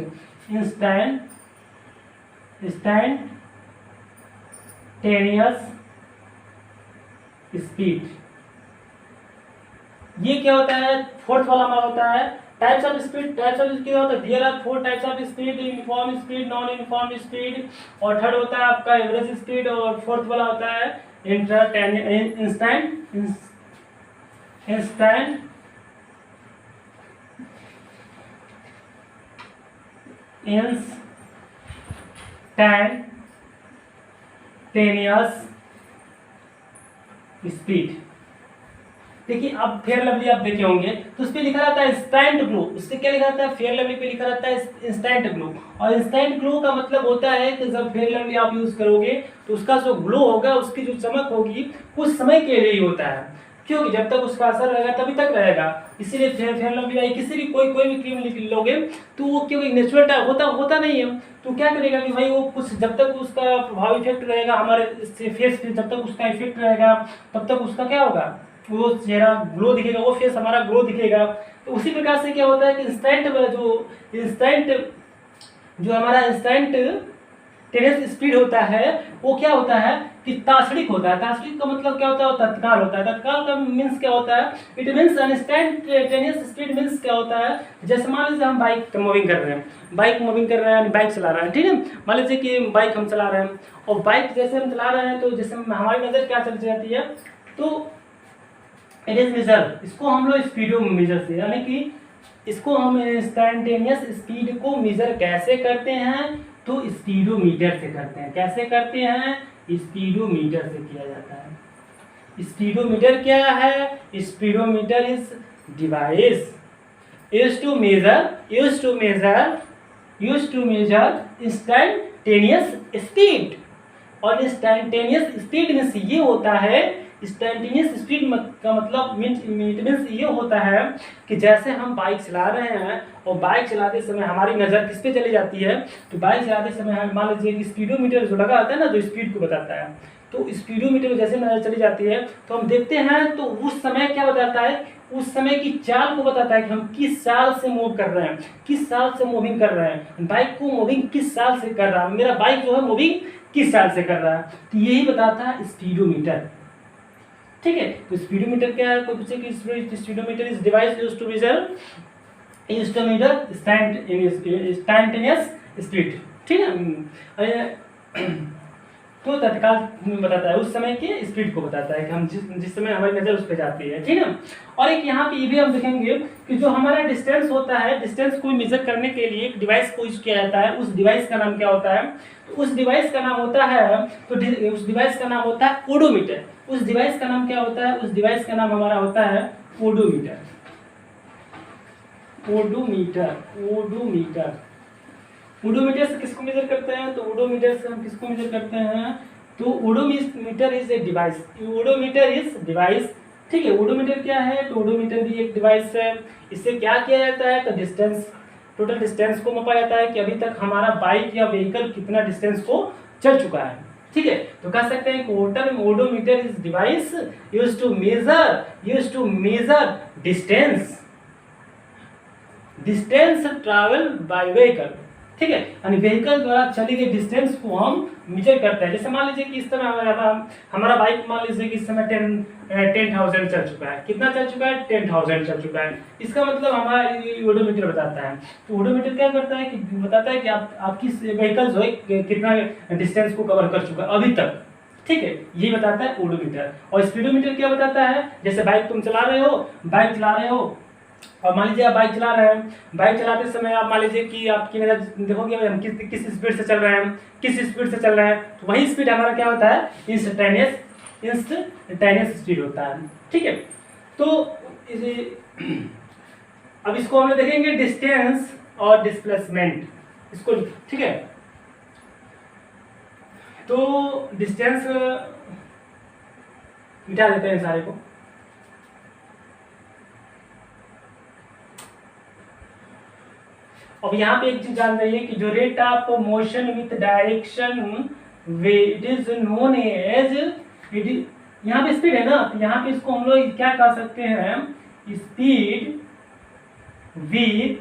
S1: instantaneous speed. ये क्या होता है, फोर्थ वाला हमारा होता है टाइप्स ऑफ स्पीड क्या होता है, there are 4 types of speed, uniform speed, non uniform speed, और थर्ड होता है आपका एवरेज स्पीड, और फोर्थ वाला होता है इंस्टैंटेनियस स्पीड। देखिए अब फेयर लवली आप देखे होंगे तो उस पर लिखा रहता है इंस्टेंट ग्लो, उस पर क्या लिखा रहता है, फेयर लवली पे लिखा रहता है इंस्टेंट ग्लो। और इंस्टेंट ग्लो का मतलब होता है कि जब फेयर लवली आप यूज करोगे तो उसका जो ग्लो होगा, उसकी जो चमक होगी कुछ समय के लिए ही होता है, क्योंकि जब तक उसका असर रहेगा तभी तक रहेगा। इसीलिए फेयर लवली आई किसी भी कोई भी क्रीम लोगे तो वो क्योंकि नेचुरल टाइप होता नहीं है, तो क्या करेगा कि भाई वो कुछ जब तक उसका प्रभाव इफेक्ट रहेगा हमारे फेस पे, जब तक उसका इफेक्ट रहेगा तब तक उसका क्या होगा, वो चेहरा ग्लो दिखेगा, वो फेस हमारा ग्लो दिखेगा। तो उसी प्रकार से क्या होता है कि जो हमारा इंस्टेंट टेनियस स्पीड होता है वो क्या होता है कि तात्क्षणिक होता है। तात्क्षणिक का मतलब क्या होता है, तत्काल होता है। तत्काल का मीन्स क्या होता है, it means instantaneous speed means क्या होता है, जैसे मान लीजिए हम बाइक मूविंग कर रहे हैं, बाइक चला रहे हैं, ठीक है, मान लीजिए कि बाइक हम चला रहे हैं और बाइक जैसे हम चला रहे हैं तो जैसे हमारी नज़र क्या चल जाती है, तो इट इज मेजर, इसको हम लोग स्पीडोमीटर से, यानी कि इसको हम इंस्टैंटेनियस स्पीड को मेजर कैसे करते हैं, तो स्पीडोमीटर से करते हैं। कैसे करते हैं, स्पीडोमीटर से किया जाता है। स्पीडोमीटर क्या है, speedometer is device used to measure instantaneous speed. और इंस्टैंटेनियस स्पीड मीन्स ये होता है, इंस्टैंटेनियस स्पीड का मतलब मीन्स ये होता है कि जैसे हम बाइक चला रहे हैं और बाइक चलाते समय हमारी नज़र किस पे चली जाती है, तो बाइक चलाते समय हम मान लीजिए कि स्पीडोमीटर जो लगा होता है ना, जो स्पीड को बताता है, तो स्पीडोमीटर जैसे नज़र चली जाती है तो हम देखते हैं तो उस समय क्या बताता है, उस समय की चाल को बताता है कि हम किस चाल से मूव कर रहे हैं, किस चाल से मूविंग कर रहे हैं, बाइक को मूविंग किस चाल से कर रहा है, मेरा बाइक जो है मूविंग किस चाल से कर रहा है, तो यही बताता है स्पीडोमीटर। ठीक है, तो स्पीडोमीटर क्या है, कोई पूछे कि speedometer is device used to measure instantaneous speed. ठीक है, तो तत्काल बताता है, उस समय के स्पीड को बताता है कि हम जिस समय हमारी नज़र उस पर जाती है। ठीक है, और एक यहाँ पे ये भी हम देखेंगे कि जो हमारा डिस्टेंस होता है, डिस्टेंस को मेजर करने के लिए एक डिवाइस को यूज किया जाता है। उस डिवाइस का नाम क्या होता है, तो उस डिवाइस का नाम होता है, तो उस डिवाइस का नाम होता है ओडोमीटर। उस डिवाइस का नाम क्या होता है, उस डिवाइस का नाम हमारा होता है ओडोमीटर। ओडोमीटर से किसको मेजर करते हैं, तो ओडोमीटर से हम किसको मेजर करते हैं, तो odometer is a device. Odometer is device. ठीक है, ओडोमीटर क्या है, तो ओडोमीटर भी एक डिवाइस है। इससे क्या किया जाता है, तो डिस्टेंस, टोटल डिस्टेंस को मापा जाता है कि अभी तक हमारा बाइक या व्हीकल कितना डिस्टेंस को चल चुका है। ठीक है, तो कह सकते हैं कि odometer is device used to measure distance travel by vehicle. ठीक है, यानी व्हीकल द्वारा चली गई डिस्टेंस को हम मेजर करते हैं। जैसे मान लीजिए कि इस समय हमारा बाइक मान लीजिए कि इस समय 10,000 चल चुका है। कितना चल चुका है, 10,000 चल चुका है। इसका मतलब हमारा ओडोमीटर बताता है। तो ओडोमीटर क्या करता है कि बताता है कि आपकी व्हीकल जो है कितना डिस्टेंस को कवर कर चुका है अभी तक। ठीक है, ये बताता है ओडोमीटर। और स्पीडोमीटर क्या बताता है, जैसे बाइक तुम चला रहे हो और मान लीजिए आप बाइक चला रहे हैं, बाइक चलाते समय आप मान लीजिए कि आपकी नज़र देखोगे हम किस स्पीड से चल रहे हैं, तो वही स्पीड हमारा क्या होता है, इंस्टैंटेनियस स्पीड होता है। ठीक है, तो अब इसको हम लोग देखेंगे डिस्टेंस और डिस्प्लेसमेंट इसको। ठीक है, तो डिस्टेंस मिटा देते हैं सारे को। अब यहाँ पे एक चीज जान रही है कि जो rate of motion with direction it is known as, यहाँ पे स्पीड है ना, तो यहाँ पे इसको हम लोग क्या कह सकते हैं, स्पीड विथ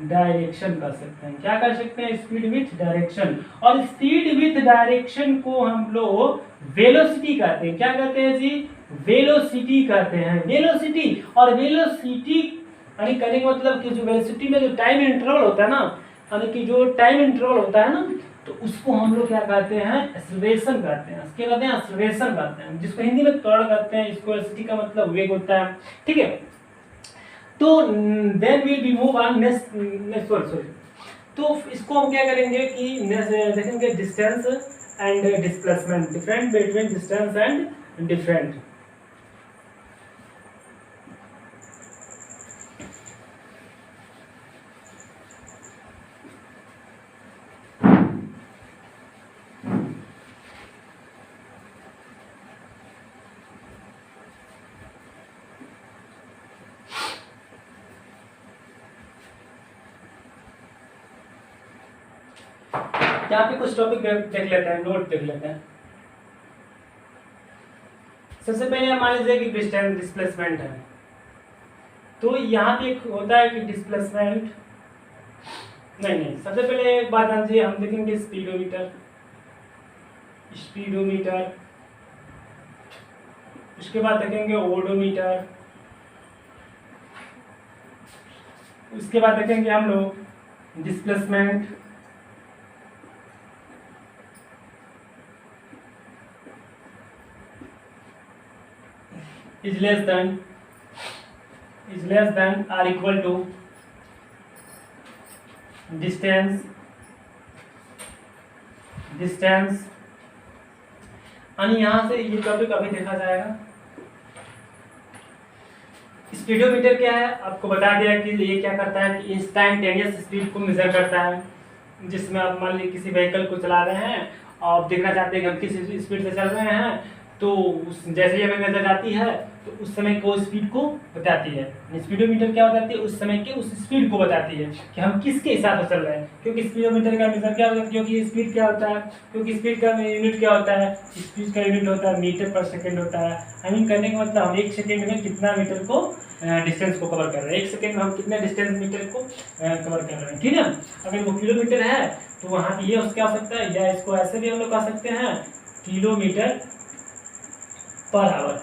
S1: डायरेक्शन कर सकते हैं। क्या कर सकते हैं, स्पीड विथ डायरेक्शन। और स्पीड विथ डायरेक्शन को हम लोग वेलोसिटी कहते हैं। क्या कहते हैं जी, वेलोसिटी कहते हैं। वेलोसिटी और वेलोसिटी यानी कहने का मतलब कि जो वेलोसिटी में जो टाइम इंटरवल होता है ना, यानी कि जो टाइम इंटरवल होता है ना, तो उसको हम लोग क्या कहते हैं, एक्सेलरेशन कहते हैं। क्या कहते हैं, एक्सेलरेशन कहते हैं, जिसको हिंदी में त्वरण कहते हैं। इसको वेलोसिटी का मतलब वेग होता है। ठीक है, तो then we move on next तो इसको हम क्या करेंगे कि देखेंगे distance and displacement, different between distance and different. यहाँ पे कुछ टॉपिक देख लेते हैं, नोट देख लेते हैं। सबसे पहले मान लीजिए कि डिस्टेंस डिस्प्लेसमेंट है, तो यहाँ पे एक होता है कि डिस्प्लेसमेंट नहीं, सबसे पहले एक बात ध्यान दीजिए, हम देखेंगे स्पीडोमीटर, स्पीडोमीटर, उसके बाद देखेंगे ओडोमीटर, उसके बाद देखेंगे हम लोग displacement, is less than or equal to distance और यहाँ से ये टॉपिक अभी देखा जाएगा। स्पीडोमीटर क्या है, आपको बता दिया कि ये क्या करता है कि इंस्टैंटेनियस स्पीड को मेजर करता है, जिसमें आप मान लीजिए किसी व्हीकल को चला रहे हैं और देखना चाहते हैं कि हम किस स्पीड से चल रहे हैं, तो जैसे ही हमें नजर आती है तो उस समय को स्पीड को बताती है। स्पीडोमीटर क्या बताती है, उस समय के उस स्पीड को बताती है कि हम किसके हिसाब से चल रहे हैं, क्योंकि स्पीडोमीटर का मेजर क्या होता है, क्योंकि स्पीड क्या होता है, क्योंकि स्पीड का यूनिट क्या होता है, स्पीड का यूनिट होता है मीटर पर सेकेंड होता है। आई मीन करने का मतलब हम 1 सेकेंड में कितना मीटर को डिस्टेंस को कवर कर रहे हैं, 1 सेकेंड में हम कितने डिस्टेंस मीटर को कवर कर रहे हैं, ठीक है। अगर वो किलोमीटर है तो वहाँ पे ये क्या हो सकता है, या इसको ऐसे भी हम लोग कह सकते हैं किलोमीटर पर आवर,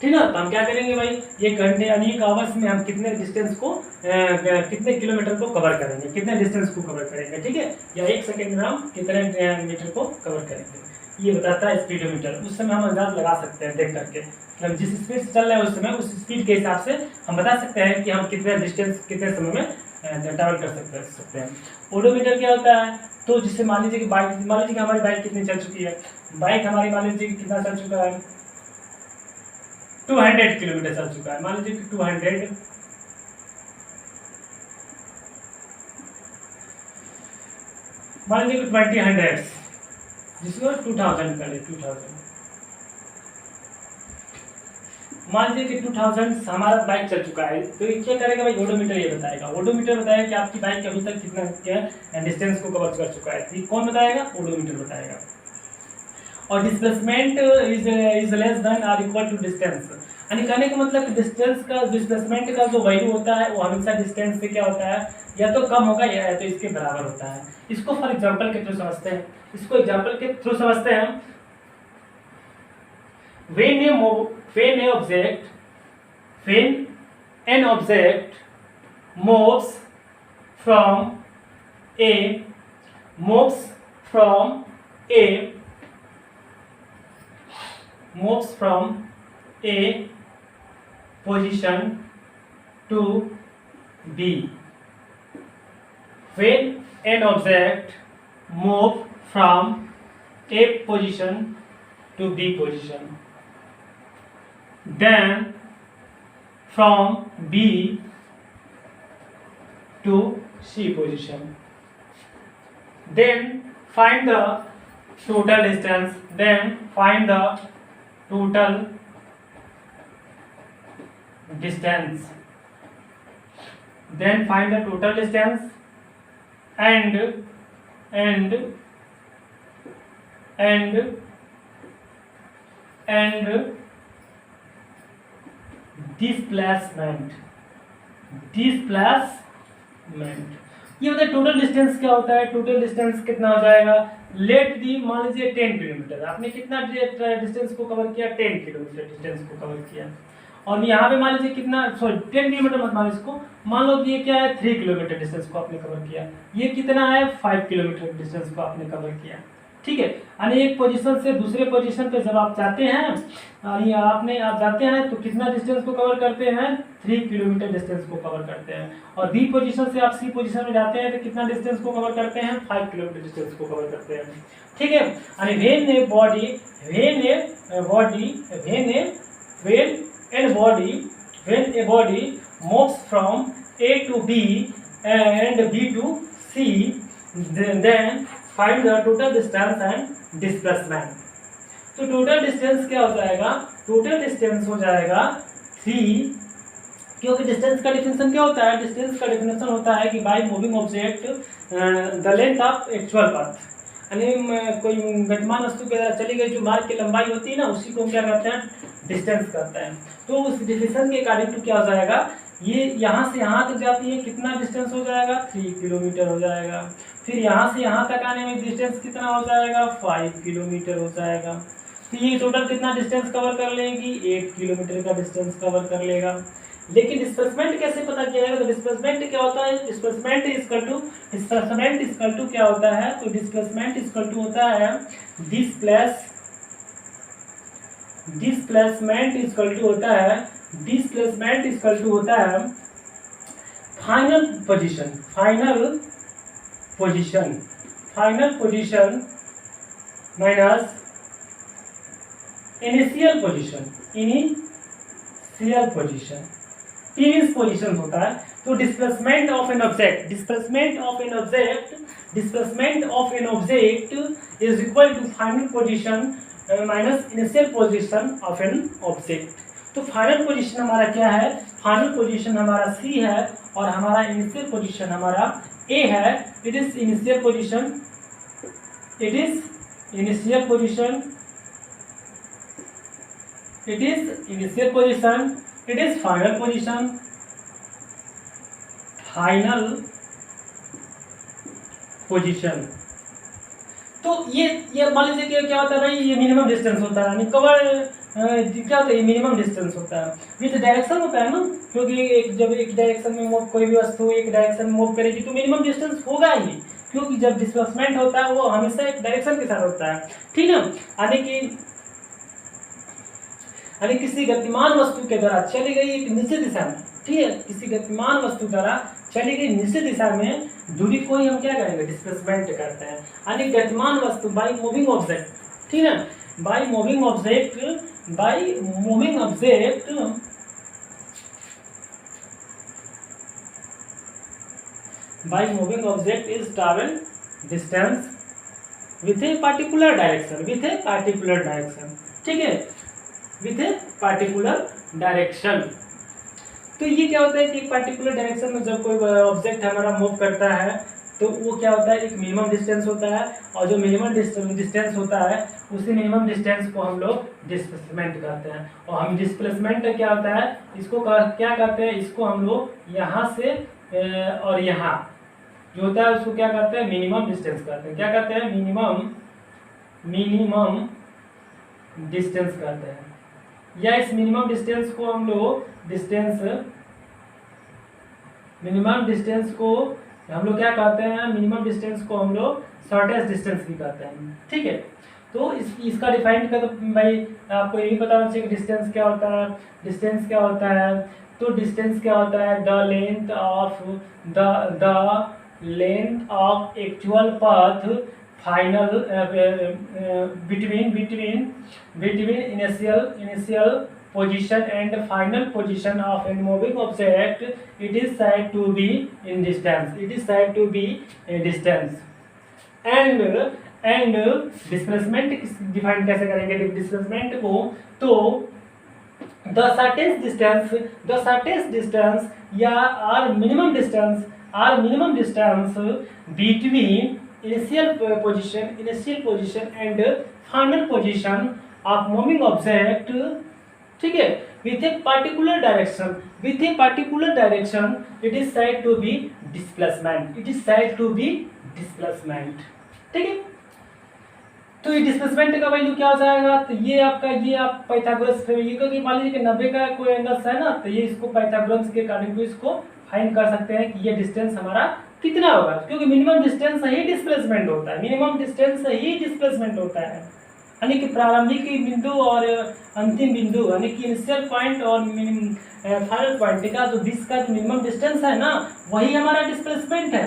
S1: ठीक है। तो हम क्या करेंगे भाई, ये घंटे यानी एक आवर्स में हम कितने डिस्टेंस को कितने किलोमीटर को कवर करेंगे, कितने डिस्टेंस को कवर करेंगे, ठीक है, या 1 सेकेंड में हम कितने मीटर को कवर करेंगे, ये बताता है स्पीडोमीटर। उस समय हम अंदाज लगा सकते हैं देख करके, मतलब जिस स्पीड से चल रहे हैं उस समय उस स्पीड के हिसाब से हम बता सकते हैं कि हम कितने डिस्टेंस कितने समय में ट्रैवल कर सकते हैं। ओडोमीटर क्या होता है, तो जिससे मान लीजिए कि बाइक, मान लीजिए कि हमारी बाइक कितनी चल चुकी है, बाइक हमारी मान लीजिए कि कितना चल चुका है, 200 किलोमीटर चल चुका है, मान लीजिए कि 200, मान लीजिए कि 20 जिसको 2000 करे, 2000 मान लीजिए कि 2000 हमारा बाइक चल चुका है, तो ये क्या करेगा भाई, ओडोमीटर ये बताएगा, ओडोमीटर बताएगा कि आपकी बाइक अभी तक कितना क्या डिस्टेंस को कवर कर चुका है, तो कौन बताएगा, ओडोमीटर बताएगा। और डिस्प्लेसमेंट इज लेस देन और इक्वल टू डिस्टेंस, यानी कहने का मतलब कि डिस्टेंस का डिस्प्लेसमेंट का जो वैल्यू होता है वो हमेशा डिस्टेंस से क्या होता है, या तो कम होगा या तो इसके बराबर होता है। इसको फॉर एग्जांपल के थ्रू समझते हैं, इसको एग्जांपल के थ्रू समझते हैं हम। when an object moves from a position to B, when an object moves from A position to B position, then from B to C position, then find the total distance, then find the total distance, then find the total distance and displacement. ये होता है total distance क्या होता है, total distance कितना हो जाएगा, let the मान लीजिए 10 किलोमीटर, आपने कितना डिस्टेंस को कवर किया, 10 किलोमीटर डिस्टेंस को कवर किया, और यहाँ पे मान लीजिए कितना, सॉरी 10 किलोमीटर मत मान इसको, मान लो कि ये क्या है 3 किलोमीटर डिस्टेंस को आपने कवर किया, ये कितना है 5 किलोमीटर डिस्टेंस को आपने कवर किया, ठीक है। यानी एक पोजीशन से दूसरे पोजीशन पे जब आप जाते हैं, ये आप जाते हैं तो कितना डिस्टेंस को कवर करते हैं, 3 किलोमीटर डिस्टेंस को कवर करते हैं। और बी पोजीशन से आप सी पोजीशन में जाते हैं तो कितना डिस्टेंस को कवर करते हैं, 5 किलोमीटर डिस्टेंस को कवर करते हैं। ठीक है। यानी when a body moves from A to B and B to C, then find the total distance and displacement। तो टोटल डिस्टेंस क्या हो जाएगा, टोटल डिस्टेंस हो जाएगा 3, क्योंकि डिस्टेंस का डेफिनेशन क्या होता है, डिस्टेंस का डेफिनेशन होता है कि by moving object the length of actual path. यानी कोई गतिमान वस्तु के द्वारा चली गई जो मार्ग की लंबाई होती है ना, उसी को क्या कहते हैं, डिस्टेंस कहते हैं। तो उस डेफिनेशन के अकॉर्डिंग टू क्या हो जाएगा, ये यहाँ से यहाँ तक जाती है, कितना डिस्टेंस हो जाएगा, 3 किलोमीटर हो जाएगा। फिर यहाँ से यहाँ तक आने में डिस्टेंस कितना हो जाएगा, 5 किलोमीटर हो जाएगा। तो ये टोटल कितना डिस्टेंस कवर कर लेगी, 8 किलोमीटर का डिस्टेंस कवर कर लेगा। लेकिन डिस्प्लेसमेंट कैसे पता किया जाएगा, तो डिस्प्लेसमेंट क्या होता है, डिस्प्लेसमेंट इक्वल टू क्या होता है, तो डिस्प्लेसमेंट इक्वल टू होता है डिस्प्लेसमेंट इक्वल टू होता है final position minus initial position. Previous position होता है। तो displacement of an object is equal to final position minus initial position of an object. तो फाइनल पोजीशन हमारा क्या है, फाइनल पोजीशन हमारा सी है और हमारा इनिशियल पोजीशन हमारा ए है। It is initial position, it is initial position, it is final position, तो ये मान लीजिए कि क्या होता है भाई, ये मिनिमम डिस्टेंस होता है, यानी कवर क्या होता है, ये मिनिमम डिस्टेंस होता है। विथ डायरेक्शन होता है ना, क्योंकि जब एक डायरेक्शन में मूव, कोई भी वस्तु एक डायरेक्शन में मूव करेगी तो मिनिमम डिस्टेंस होगा ही, क्योंकि जब डिस्प्लेसमेंट होता है वो हमेशा एक डायरेक्शन के साथ होता है। ठीक है, यानी किसी गतिमान वस्तु के द्वारा चली गई एक निश्चित दिशा में, ठीक है, किसी गतिमान वस्तु द्वारा चली गई निश्चित दिशा में दूरी को ही हम क्या करेंगे, डिस्प्लेसमेंट करते हैं। यानी गतिमान वस्तु बाय मूविंग ऑब्जेक्ट, ठीक है, by moving object is travel distance with a particular direction, ठीक है, with a particular direction। तो ये क्या होता है कि एक पार्टिकुलर डायरेक्शन में जब कोई ऑब्जेक्ट हमारा मूव करता है तो वो क्या होता है, एक मिनिमम डिस्टेंस होता है, और जो मिनिमम डिस्टेंस होता है उसी मिनिमम डिस्टेंस को हम लोग डिस्प्लेसमेंट कहते हैं। और हम डिस्प्लेसमेंट क्या होता है, इसको क्या कहते हैं, इसको हम लोग यहाँ से और यहाँ जो होता है उसको क्या कहते हैं, मिनिमम डिस्टेंस कहते हैं। क्या कहते हैं, मिनिमम डिस्टेंस कहते हैं। या इस मिनिमम डिस्टेंस को हम लोग मिनिमम डिस्टेंस को हम लोग क्या कहते हैं, मिनिमम डिस्टेंस को हम लोग शॉर्टेस्ट डिस्टेंस भी कहते हैं। ठीक है, तो इसका डिफाइन कर, तो भाई आपको यही पता होना चाहिए कि डिस्टेंस क्या होता है। डिस्टेंस क्या होता है, तो डिस्टेंस क्या होता है, the length of actual path final between initial position and final position of a moving object, it is said to be in distance। and displacement define कैसे करेंगे डिस्प्लेसमेंट को, तो the shortest distance या or minimum distance between initial position and final position of moving object, ठीक है, with a particular direction it is said to be displacement, ठीक है। तो ये डिस्प्लेसमेंट का वैल्यू क्या हो जाएगा, तो ये आप पाइथागोरस, ये क्योंकि मान लीजिए कि 90 का कोई एंगल है ना, तो ये इसको पाइथागोरस के अकॉर्डिंग इसको फाइंड कर सकते हैं कि ये डिस्टेंस हमारा कितना होगा, क्योंकि मिनिमम डिस्टेंस ही डिस्प्लेसमेंट होता है, मिनिमम डिस्टेंस ही डिस्प्लेसमेंट होता है, यानी कि प्रारंभिक बिंदु और अंतिम बिंदु, यानी कि इनिशियल पॉइंट और फाइनल पॉइंट का जो बीच का जो मिनिमम डिस्टेंस है ना, वही हमारा डिस्प्लेसमेंट है।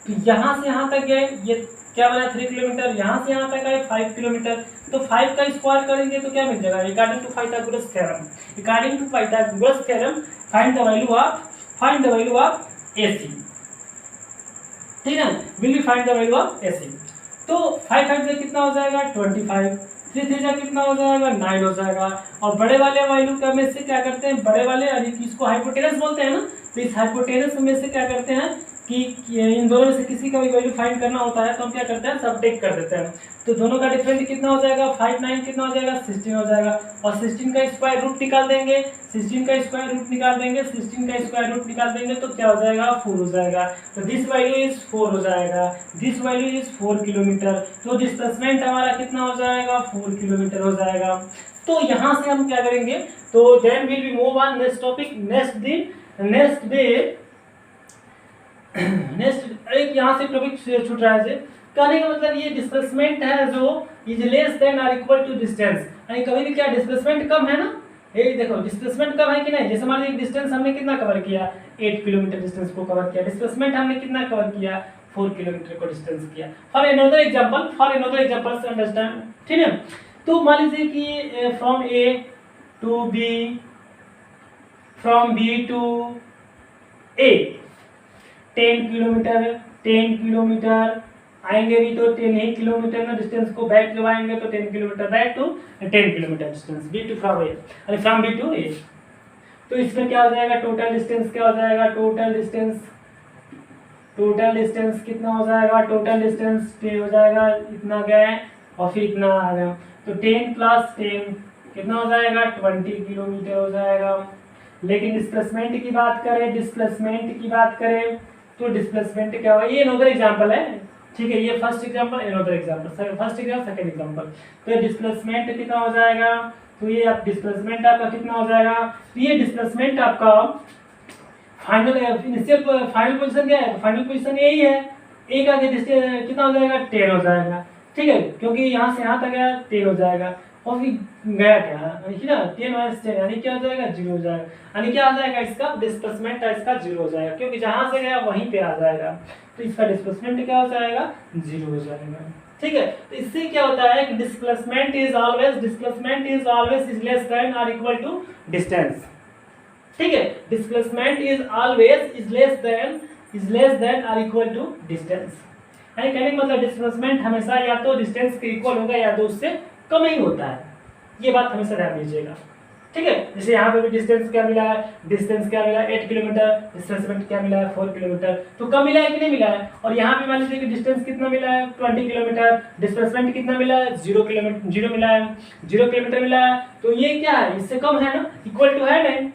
S1: तो यहाँ से यहाँ तक गए, ये क्या बना 3 किलोमीटर, यहाँ से यहाँ तक आए 5 किलोमीटर, तो 5 का स्क्वायर करेंगे तो क्या मिल जाएगा, according to Pythagoras theorem, according to Pythagoras theorem find the value of AC, ठीक है, will be find the value of AC। तो 5 5 से कितना हो जाएगा 25, 3 3 से कितना हो जाएगा 9 हो जाएगा। और बड़े वाले वैल्यू का में से क्या करते हैं, बड़े वाले यानी कि इसको हाइपोटेनस बोलते हैं ना, तो इस हाइपोटेनस में से क्या करते हैं कि इन दोनों में से किसी का भी वैल्यू फाइंड करना होता है तो हम क्या करते हैं, सबट्रैक्ट कर देते हैं। तो दोनों का डिफरेंस कितना हो जाएगा, 5 9 कितना हो जाएगा 16 हो जाएगा, और 16 का स्क्वायर रूट निकाल देंगे, 16 का स्क्वायर रूट निकाल देंगे, 16 का स्क्वायर रूट निकाल देंगे तो क्या हो जाएगा 4 हो जाएगा। तो दिस वैल्यू इज 4 हो जाएगा, दिस वैल्यू इज 4 किलोमीटर। तो डिस्प्लेसमेंट हमारा कितना हो जाएगा 4 किलोमीटर हो जाएगा। तो यहाँ से हम क्या करेंगे, तो then will be move on next topic, next एक यहाँ से टॉपिक छूट रहा है। कहने का मतलब ये डिस्प्लेसमेंट है जो इज लेस देन और इक्वल टू डिस्टेंस, यानी कभी भी क्या डिस्प्लेसमेंट कम है ना, ये देखो डिस्प्लेसमेंट कम है कि नहीं, जैसे मान लीजिए डिस्टेंस हमने कितना कवर किया 8 किलोमीटर डिस्टेंस को कवर किया, डिस्प्लेसमेंट हमने कितना कवर किया 4 किलोमीटर को डिस्टेंस किया। फॉर अनदर एग्जांपल से अंडरस्टैंड, ठीक है। तो मान लीजिए कि from A to B, from B to A 10 kilometre आएंगे भी तो 10 ही किलोमीटर ना डिस्टेंस को बैक जब आएंगे तो 10 kilometre back to 10 kilometre distance B to from A, अरे फ्रॉम B टू A। तो इसमें क्या हो जाएगा, टोटल डिस्टेंस क्या हो जाएगा, टोटल डिस्टेंस कितना हो जाएगा, टोटल डिस्टेंस हो जाएगा इतना गए और फिर इतना आ गया, तो 10 + 10 कितना हो जाएगा 20 किलोमीटर हो जाएगा। लेकिन डिस्प्लेसमेंट की बात करें तो डिस्प्लेसमेंट क्या होगा, ये अनदर एग्जांपल है, ठीक है, ये first example another example, first example second example. तो डिस्प्लेसमेंट कितना हो जाएगा, तो ये आप डिस्प्लेसमेंट आपका कितना हो जाएगा, तो ये डिस्प्लेसमेंट आपका फाइनल पोजीशन क्या है, फाइनल पोजीशन यही है, ए का डिस्टेंस कितना हो जाएगा 10 हो जाएगा, ठीक है, क्योंकि यहाँ से यहाँ तक गया 10 हो जाएगा और फिर गया क्या ना 10 - 10 यानी क्या हो जाएगा 0 हो जाएगा, यानी क्या आ जाएगा इसका डिस्प्लेसमेंट है इसका 0 हो जाएगा, क्योंकि जहाँ से गया वहीं पे आ जाएगा, तो इसका डिस्प्लेसमेंट क्या हो जाएगा 0 हो जाएगा, ठीक है। तो इससे क्या होता है कि displacement is always is less then और इक्वल टू डिस्टेंस, ठीक है, displacement is always is less then और इक्वल टू डिस्टेंस, यानी कहने का मतलब डिस्प्लेसमेंट हमेशा या तो डिस्टेंस के इक्वल होगा या तो उससे कम ही होता है, ये बात हमेशा ध्यान दीजिएगा, ठीक है। जैसे यहाँ पे भी डिस्टेंस क्या मिला है, 8 किलोमीटर, डिस्प्लेसमेंट क्या मिला है 4 किलोमीटर, तो कम मिला है कि नहीं मिला है। और यहाँ पे मान लीजिए कि डिस्टेंस कितना मिला है 20 किलोमीटर, डिस्प्लेसमेंट कितना मिला है 0 मिला है, 0 किलोमीटर मिला है, तो ये क्या है इससे कम है ना, इक्वल टू है नहीं।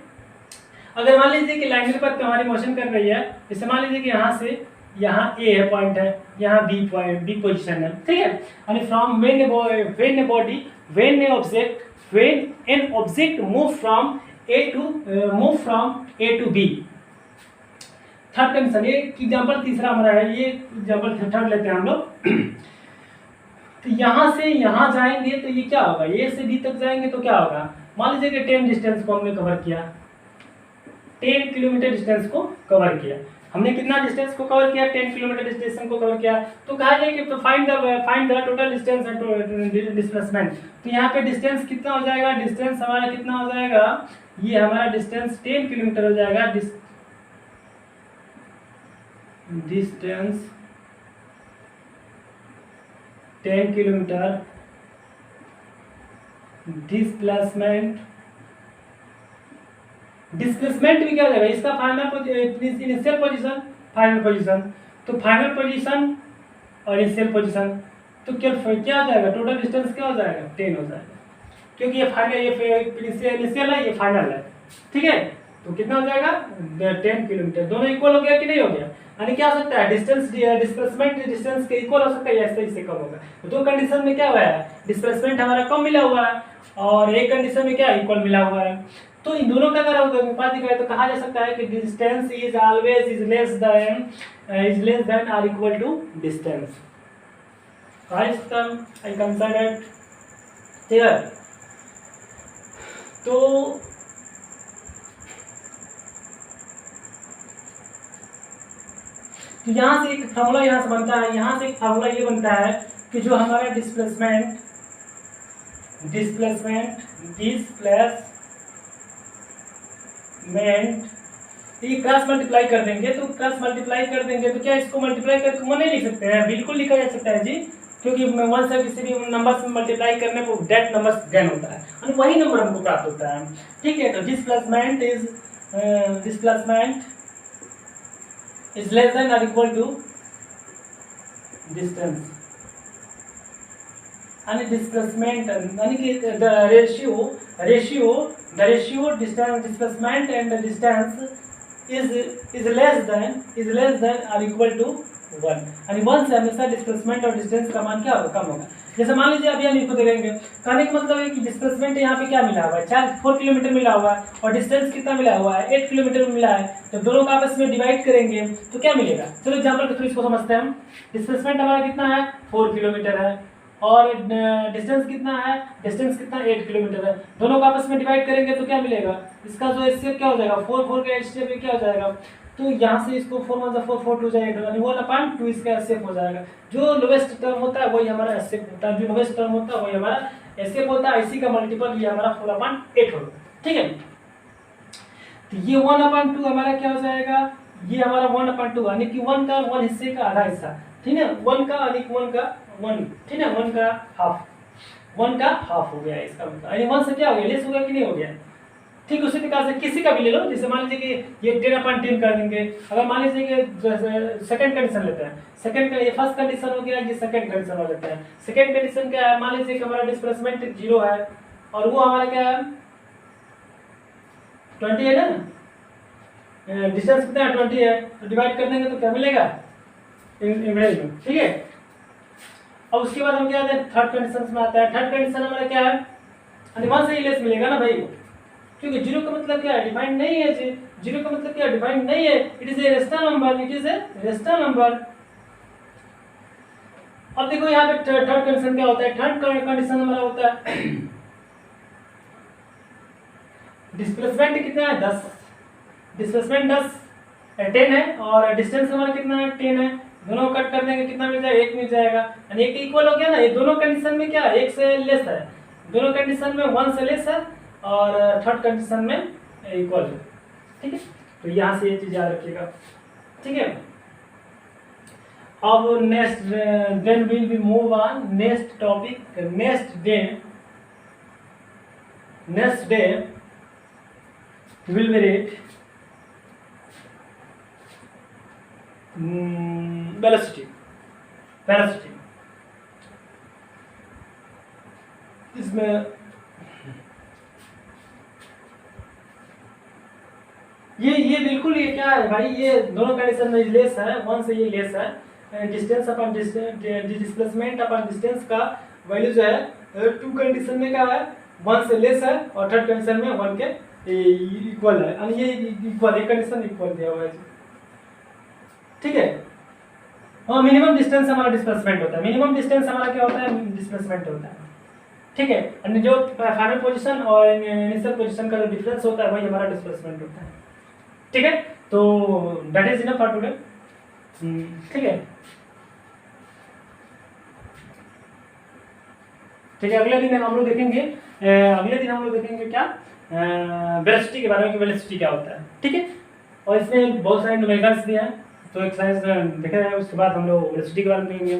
S1: अगर मान लीजिए कि लाइनर पर हमारी मोशन कर रही है, जैसे मान लीजिए कि यहाँ से यहाँ ए है पॉइंट है, यहाँ बी पोजीशन है, ठीक है, यानी from when an object move from A to B। Third condition, ये एग्जांपल तीसरा हमारा है, ये एग्जांपल थर्ड लेते हैं हम लोग। तो यहाँ से यहाँ जाएंगे तो ये क्या होगा, ए से बी तक जाएंगे तो क्या होगा, मान लीजिए कि 10 डिस्टेंस को हमने कवर किया, 10 किलोमीटर डिस्टेंस को कवर किया, हमने कितना डिस्टेंस को कवर किया 10 किलोमीटर डिस्टेंस को कवर किया। तो कहा जाए कि तो find the total distance and displacement. तो यहाँ पे डिस्टेंस कितना हो जाएगा, डिस्टेंस हमारा कितना हो जाएगा, ये हमारा डिस्टेंस 10 किलोमीटर हो जाएगा, डिस्टेंस 10 किलोमीटर, डिस्प्लेसमेंट भी क्या हो जाएगा इसका इनिशियल पोजीशन फाइनल पोजीशन, तो फाइनल पोजीशन और इनिशियल पोजीशन, तो क्या हो जाएगा टोटल डिस्टेंस क्या हो जाएगा 10 हो जाएगा, क्योंकि ये फाइनल ये इनिशियल है ये फाइनल है, ठीक है। तो कितना हो जाएगा 10 किलोमीटर, दोनों इक्वल हो गया कि नहीं हो गया, यानी क्या हो सकता है डिस्प्लेसमेंट डिस्टेंस के इक्वल हो सकता है या इससे कम होगा। तो दो कंडीशन में क्या हुआ है, डिस्प्लेसमेंट हमारा कम मिला हुआ है और एक कंडीशन में क्या इक्वल मिला हुआ है। तो इन दोनों का अगर अनुपात दिखाए तो कहा जा सकता है कि distance is always is less than or equal to distance. I consider clear. तो यहाँ से एक फार्मूला यहाँ से बनता है, यहाँ से एक फार्मूला ये बनता है कि जो हमारा डिस्प्लेसमेंट ये क्रॉस मल्टीप्लाई कर देंगे तो क्या इसको मल्टीप्लाई करके वो नहीं लिख सकते हैं? बिल्कुल लिखा जा सकता है जी, क्योंकि वन से किसी भी नंबर से मल्टीप्लाई करने पर डेट नंबर गेन होता है और वही नंबर हमको प्राप्त होता है। ठीक है, तो डिस्प्लेसमेंट इज लेस देन और इक्वल टू डिस्टेंस, यानी डिस्प्लेसमेंट यानी कि the ratio displacement and distance is less then और इक्वल टू 1, यानी 1 से हमेशा डिस्प्लेसमेंट और डिस्टेंस का मान क्या होगा? कम होगा। जैसे मान लीजिए अभी हम इसको देखेंगे, कहने का मतलब है कि डिस्प्लेसमेंट यहाँ पे क्या मिला हुआ है? 4 किलोमीटर मिला हुआ है और डिस्टेंस कितना मिला हुआ है? 8 किलोमीटर मिला है। तो दोनों का आपस में डिवाइड करेंगे तो क्या मिलेगा? चलो एग्जाम्पल के थ्रू इसको समझते हैं हम। डिस्प्लेसमेंट हमारा कितना है? 4 किलोमीटर है और डिस्टेंस कितना है? 8 किलोमीटर है। दोनों को आपस में डिवाइड करेंगे तो क्या मिलेगा? इसका जो एचसीएफ क्या हो जाएगा? 4 का एचसीएफ क्या हो जाएगा? तो यहाँ से इसको 4 1 4 4 2 जाएगा, यानी 1/2 इसका एचसीएफ हो जाएगा। जो लोवेस्ट टर्म होता है वही हमारा एचसीएफ होता है, जो लोवेस्ट टर्म होता है वही हमारा एचसीएफ होता है। इसी का मल्टीपल ये हमारा 4/8 होगा। ठीक है, तो ये 1/2 हमारा क्या हो जाएगा? ये हमारा 1/2 यानी कि 1 का 1 हिस्से का आधा हिस्सा। ठीक है, 1 का यानी 1 का 1, ठीक है, 1 का हाफ हो गया इसका मतलब, यानी 1 से क्या हो गया? लेस हो गया कि नहीं हो गया? ठीक उसी प्रकार से किसी का भी ले लो, जैसे मान लीजिए कि ये 10/10 कर देंगे। अगर मान लीजिए कि सेकंड कंडीशन लेते हैं, सेकंड का ये फर्स्ट कंडीशन हो गया, ये सेकंड कंडीशन हो जाता है। सेकंड कंडीशन क्या है? मान लीजिए कि हमारा डिस्प्लेसमेंट 0 है और वो हमारा क्या है? 20 है ना, डिस्टेंस कितना है? 20 है। तो डिवाइड कर देंगे तो क्या मिलेगा? इमेज में। ठीक है, अब उसके बाद हम क्या आते हैं? थर्ड कंडीशन में आता है। थर्ड कंडीशन हमारा क्या है? 1 से ही लेस मिलेगा ना भाई, क्योंकि 0 का मतलब क्या है? डिफाइंड नहीं है जी। 0 का मतलब क्या है? डिफाइंड नहीं है। It is a rational number. अब देखो यहाँ पे थर्ड कंडीशन क्या होता है? थर्ड कंडीशन हमारा होता है डिस्प्लेसमेंट कितना है? 10, डिस्प्लेसमेंट 10 है और डिस्टेंस हमारा कितना है? 10 है। दोनों कट कर देंगे कितना मिल जाएगा? 1 मिल जाएगा, यानी 1 इक्वल हो गया ना। ये दोनों कंडीशन में क्या है? 1 से लेस है, दोनों कंडीशन में 1 से लेस है और थर्ड कंडीशन में इक्वल है। ठीक है, तो यहाँ से ये चीज याद रखिएगा। ठीक है, अब next then will be move on next topic. Next day will be rate velocity. इसमें ये बिल्कुल ये क्या है भाई? ये दोनों कंडीशन में लेस है, 1 से ये लेस है। डिस्टेंस अपन डिस्प्लेसमेंट अपन डिस्टेंस का वैल्यू जो है 2 कंडीशन में क्या है? 1 से लेस है और थर्ड कंडीशन में 1 के इक्वल है, यानी ये इक्वल, एक कंडीशन इक्वल दिया हुआ है। ठीक है, हाँ, मिनिमम डिस्टेंस हमारा डिस्प्लेसमेंट होता है। मिनिमम डिस्टेंस हमारा क्या होता है? डिस्प्लेसमेंट होता है। ठीक है, यानी जो फाइनल पोजीशन और इनिशियल पोजीशन का जो डिफरेंस होता है वही हमारा डिस्प्लेसमेंट होता है। ठीक है, तो that is enough for today. ठीक है, अगले दिन हम लोग देखेंगे क्या? वेलोसिटी के बारे में, कि वेलोसिटी क्या होता है। ठीक है, और इसमें बहुत सारे न्यूमेरिकल्स भी हैं, तो एक्सरसाइज देखे जाए, उसके बाद हम लोग वेलोसिटी के बारे में देखेंगे।